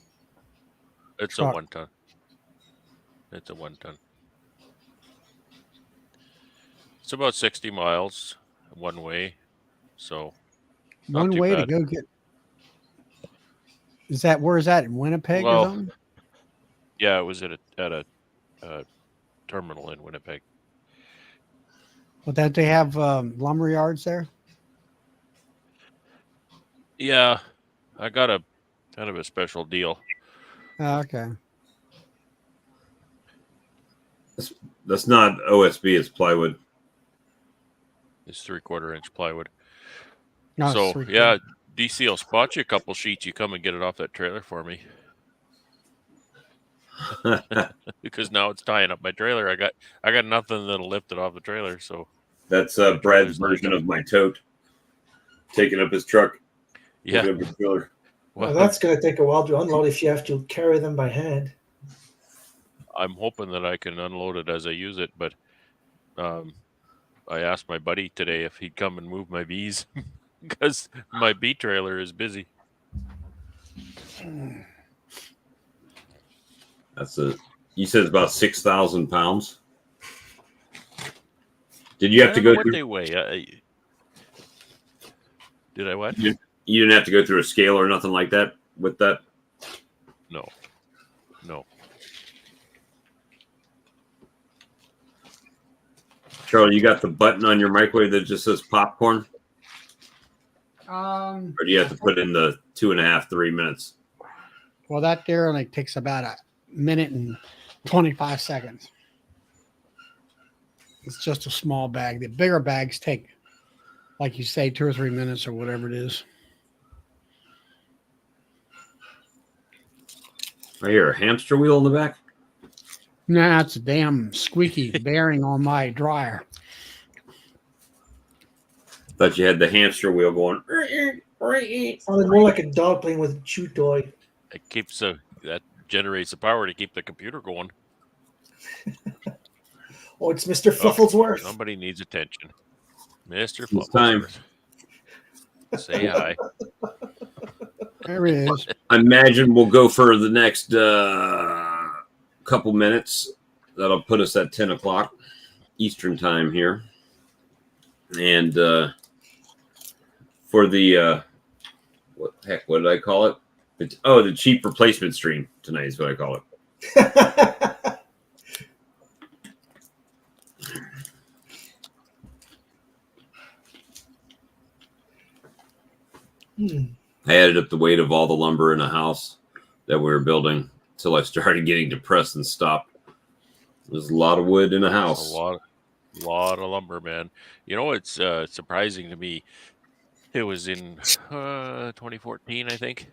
It's a 1 ton. It's a 1 ton. It's about 60 miles one way. So one way to go get. Is that where is that in Winnipeg or something? Yeah, it was at a terminal in Winnipeg. Well, that they have lumber yards there. Yeah, I got a kind of a special deal. Okay. That's not OSB. It's plywood. It's 3/4 inch plywood. No, so yeah, DC will spot you a couple sheets. You come and get it off that trailer for me. Because now it's tying up my trailer. I got nothing that'll lift it off the trailer. So that's Brad's version of my tote. Taking up his truck. Yeah. Up his trailer. Well, that's going to take a while to unload if you have to carry them by hand. I'm hoping that I can unload it as I use it, but I asked my buddy today if he'd come and move my bees because my bee trailer is busy. You said it's about 6,000 pounds. Did you have to go what through? They weigh? Did I what? You didn't have to go through a scale or nothing like that with that? No. Charlie, you got the button on your microwave that just says popcorn? Or do you have to put in the 2.5, 3 minutes? Well, that there only takes about a minute and 25 seconds. It's just a small bag. The bigger bags take, like you say, 2 or 3 minutes or whatever it is. I hear a hamster wheel in the back. Nah, it's a damn squeaky bearing on my dryer. Thought you had the hamster wheel going. Sounded more like a dog playing with a chew toy. It keeps that generates the power to keep the computer going. Oh, it's Mr. Flufflesworth. Somebody needs attention. Mr. It's time. Say hi. There he is. I imagine we'll go for the next couple minutes. That'll put us at 10 o'clock Eastern time here. And for the what did I call it? The cheap replacement stream tonight is what I call it. I added up the weight of all the lumber in the house that we were building until I started getting depressed and stopped. There's a lot of wood in a house. A lot of lumber, man. You know, it's surprising to me. It was in 2014, I think,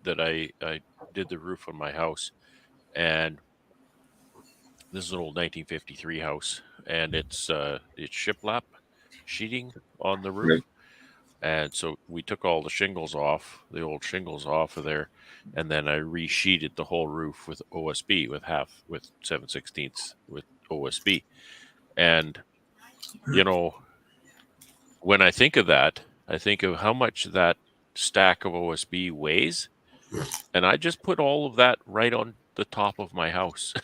that I did the roof on my house, and this is an old 1953 house, and it's shiplap, sheeting on the roof. And so we took all the shingles off, the old shingles off of there, and then I resheeted the whole roof with OSB, with 7/16 with OSB. And, you know, when I think of that, I think of how much that stack of OSB weighs, and I just put all of that right on the top of my house.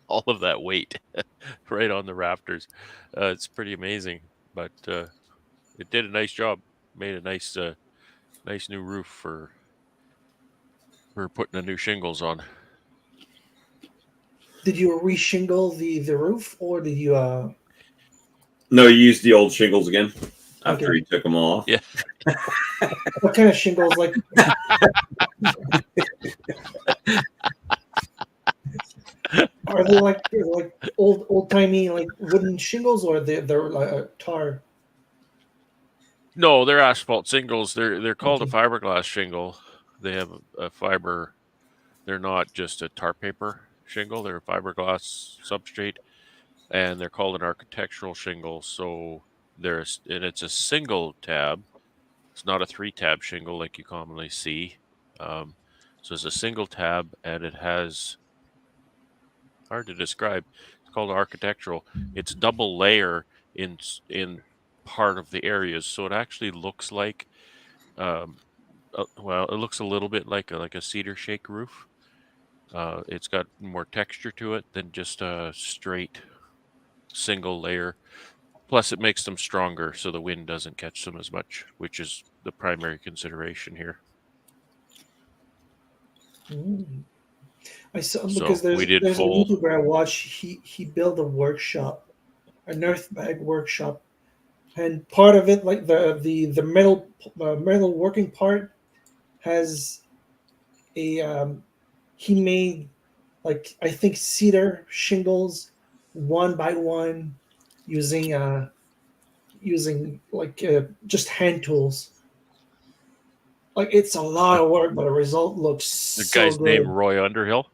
All of that weight right on the rafters. It's pretty amazing, but it did a nice job. Made a nice new roof for putting the new shingles on. Did you reshingle the roof, or did you? No, you used the old shingles again after Okay. he took them off. Yeah. What kind of shingles? Like, are they like old timey like wooden shingles, or they're like tar? No, they're asphalt shingles. They're called Okay. a fiberglass shingle. They have a fiber. They're not just a tar paper shingle. They're a fiberglass substrate, and they're called an architectural shingle. So and it's a single tab. It's not a 3-tab shingle like you commonly see. So it's a single tab, and it has, hard to describe. It's called architectural. It's double layer in part of the areas, so it actually looks like, well, it looks a little bit like a cedar shake roof. It's got more texture to it than just a straight single layer. Plus, it makes them stronger, so the wind doesn't catch them as much, which is the primary consideration here. I saw, So because there's we did a full. YouTuber I watch. He built a workshop, an earth bag workshop, and part of it, like the metal working part, has a he made, like, I think cedar shingles one by one using like just hand tools. Like, it's a lot of work, but the result looks The so guy's name good. Roy Underhill.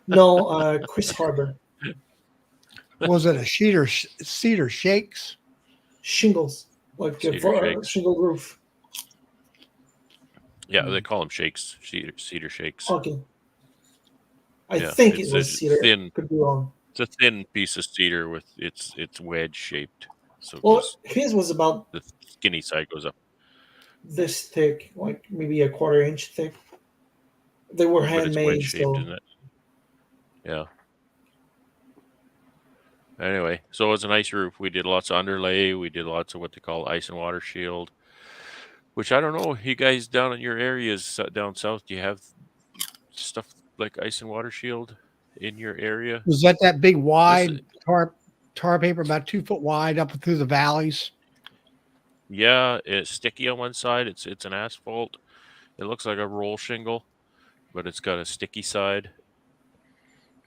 No, Chris Harbor. Was it a cedar shakes? Shingles, like a Cedar shakes. shingle roof. Yeah, they call them shakes. Cedar shakes. Okay. I Yeah, think it's it was cedar. thin. Could be wrong. It's a thin piece of cedar with it's wedge shaped. So it Well, goes, his was about the skinny side goes up, this thick, like maybe a quarter-inch thick. They were but it's wedge handmade, shaped, so isn't it? Yeah. Anyway, so it was a nice roof. We did lots of underlay. We did lots of what they call ice and water shield, which I don't know. You guys down in your areas down south, do you have stuff like ice and water shield in your area? Was that big wide tar paper about 2 foot wide up through the valleys? Yeah, it's sticky on one side. It's an asphalt. It looks like a roll shingle, but it's got a sticky side.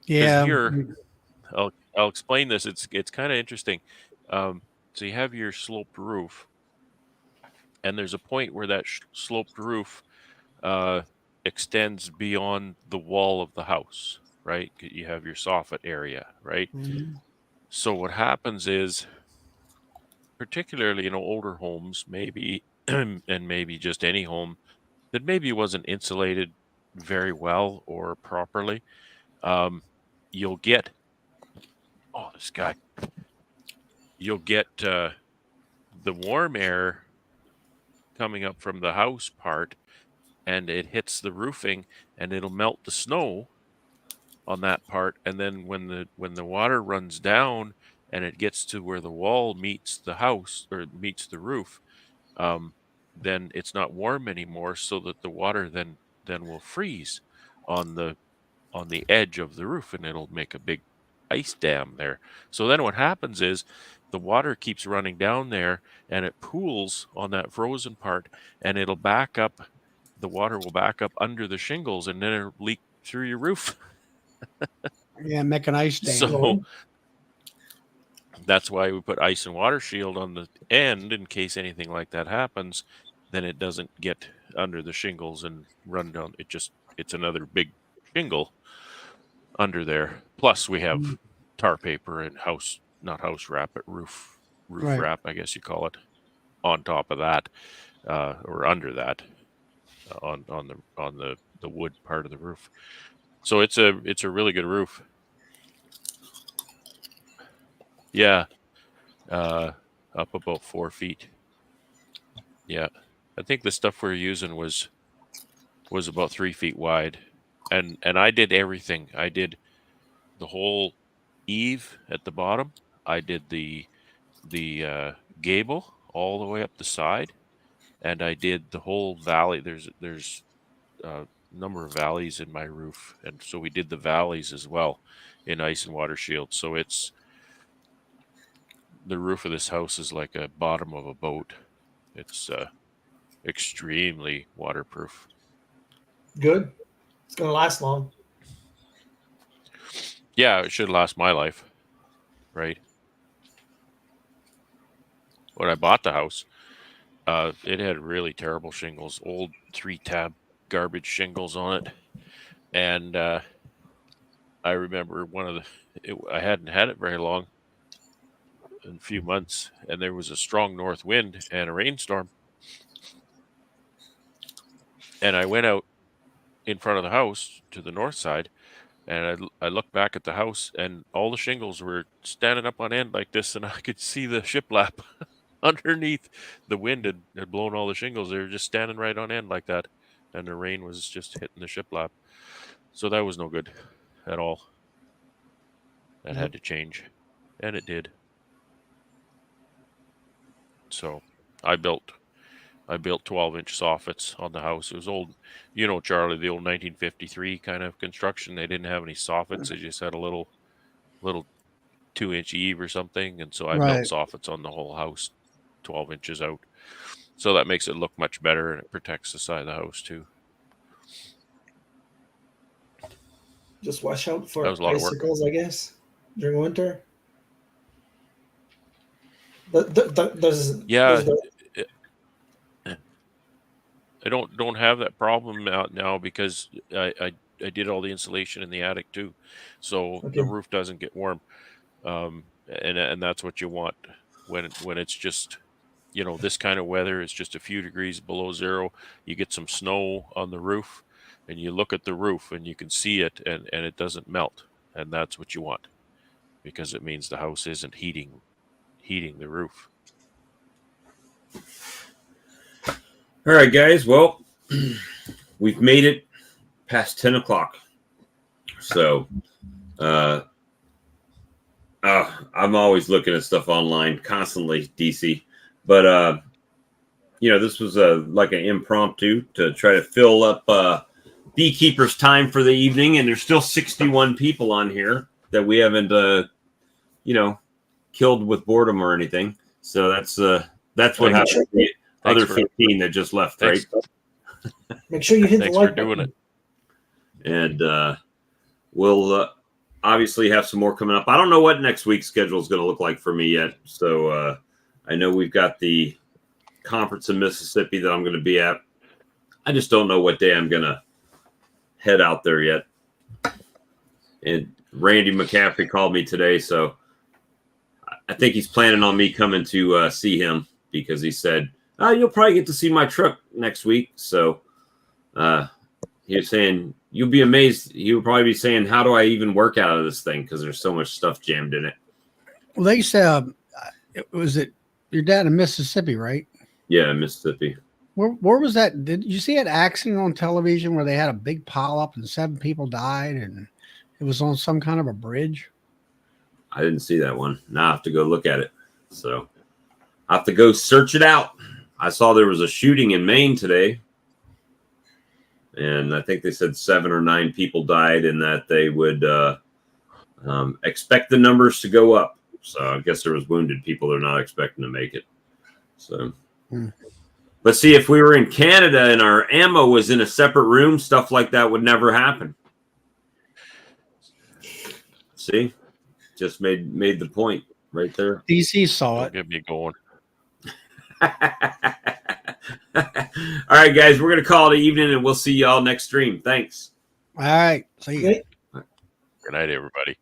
Yeah. Here, I'll explain this. It's kind of interesting. So you have your sloped roof, and there's a point where that sloped roof extends beyond the wall of the house, right? You have your soffit area, right? Mhm. So what happens is, particularly in older homes, maybe, and maybe just any home that maybe wasn't insulated very well or properly, you'll get, oh, this guy, you'll get the warm air coming up from the house part, and it hits the roofing, and it'll melt the snow on that part. And then when the water runs down and it gets to where the wall meets the house or meets the roof, then it's not warm anymore, so that the water then will freeze on the edge of the roof, and it'll make a big ice dam there. So then what happens is the water keeps running down there, and it pools on that frozen part, and it'll back up. The water will back up under the shingles, and then it'll leak through your roof. Yeah, make an ice dam. So that's why we put ice and water shield on the end, in case anything like that happens. Then it doesn't get under the shingles and run down. It's another big shingle under there. Plus we have tar paper and not house wrap, but roof roof wrap, I guess you call it, on top of that, or under that, on the wood part of the roof. So it's a really good roof. Yeah, up about 4 feet. Yeah, I think the stuff we're using was about 3 feet wide, and I did everything. I did the whole eave at the bottom. I did the gable all the way up the side, and I did the whole valley. There's a number of valleys in my roof, and so we did the valleys as well in ice and water shield. So it's the roof of this house is like a bottom of a boat. It's extremely waterproof. Good. It's gonna last long. Yeah, it should last my life, right? When I bought the house, it had really terrible shingles, old 3-tab garbage shingles on it, and I remember I hadn't had it very long, in a few months, and there was a strong north wind and a rainstorm, and I went out in front of the house to the north side, and I looked back at the house, and all the shingles were standing up on end like this, and I could see the shiplap underneath. The wind had blown all the shingles. They were just standing right on end like that, and the rain was just hitting the shiplap. So that was no good at all. That had to change, and it did. So I built 12-inch soffits on the house. It was old, Charlie, the old 1953 kind of construction. They didn't have any soffits. They just had a little 2-inch eave or something. And so I built soffits on the whole house, 12 inches out. So that makes it look much better, and it protects the side of the house too. Just watch out for icicles, I guess, during winter. I don't have that problem out now because I did all the insulation in the attic too, so the roof doesn't get warm, and that's what you want when it's just this kind of weather. It's just a few degrees below zero. You get some snow on the roof, and you look at the roof and you can see it, and it doesn't melt, and that's what you want, because it means the house isn't heating the roof. All right, guys. Well, we've made it past 10 o'clock. So I'm always looking at stuff online constantly, DC. But, this was like an impromptu to try to fill up Beekeeper's time for the evening. And there's still 61 people on here that we haven't, killed with boredom or anything. So that's what happened. Other 15 that just left, right? Make sure you hit the like button. Doing it. And we'll obviously have some more coming up. I don't know what next week's schedule is going to look like for me yet. So I know we've got the conference in Mississippi that I'm going to be at. I just don't know what day I'm going to head out there yet. And Randy McCaffrey called me today, so I think he's planning on me coming to see him, because he said, you'll probably get to see my truck next week. So he was saying, you'll be amazed. He would probably be saying, how do I even work out of this thing? Because there's so much stuff jammed in it. Well, they said, was it your dad in Mississippi, right? Yeah, Mississippi. Where was that? Did you see an accident on television where they had a big pile up and 7 people died, and it was on some kind of a bridge? I didn't see that one. Now I have to go look at it. So I have to go search it out. I saw there was a shooting in Maine today, and I think they said 7 or 9 people died, and that they would expect the numbers to go up. So I guess there was wounded people they're not expecting to make it. So let's see, if we were in Canada and our ammo was in a separate room, stuff like that would never happen. See, just made the point right there. DC saw it. Get me going. All right, guys, we're going to call it an evening, and we'll see y'all next stream. Thanks. All right. See you. Good night, everybody.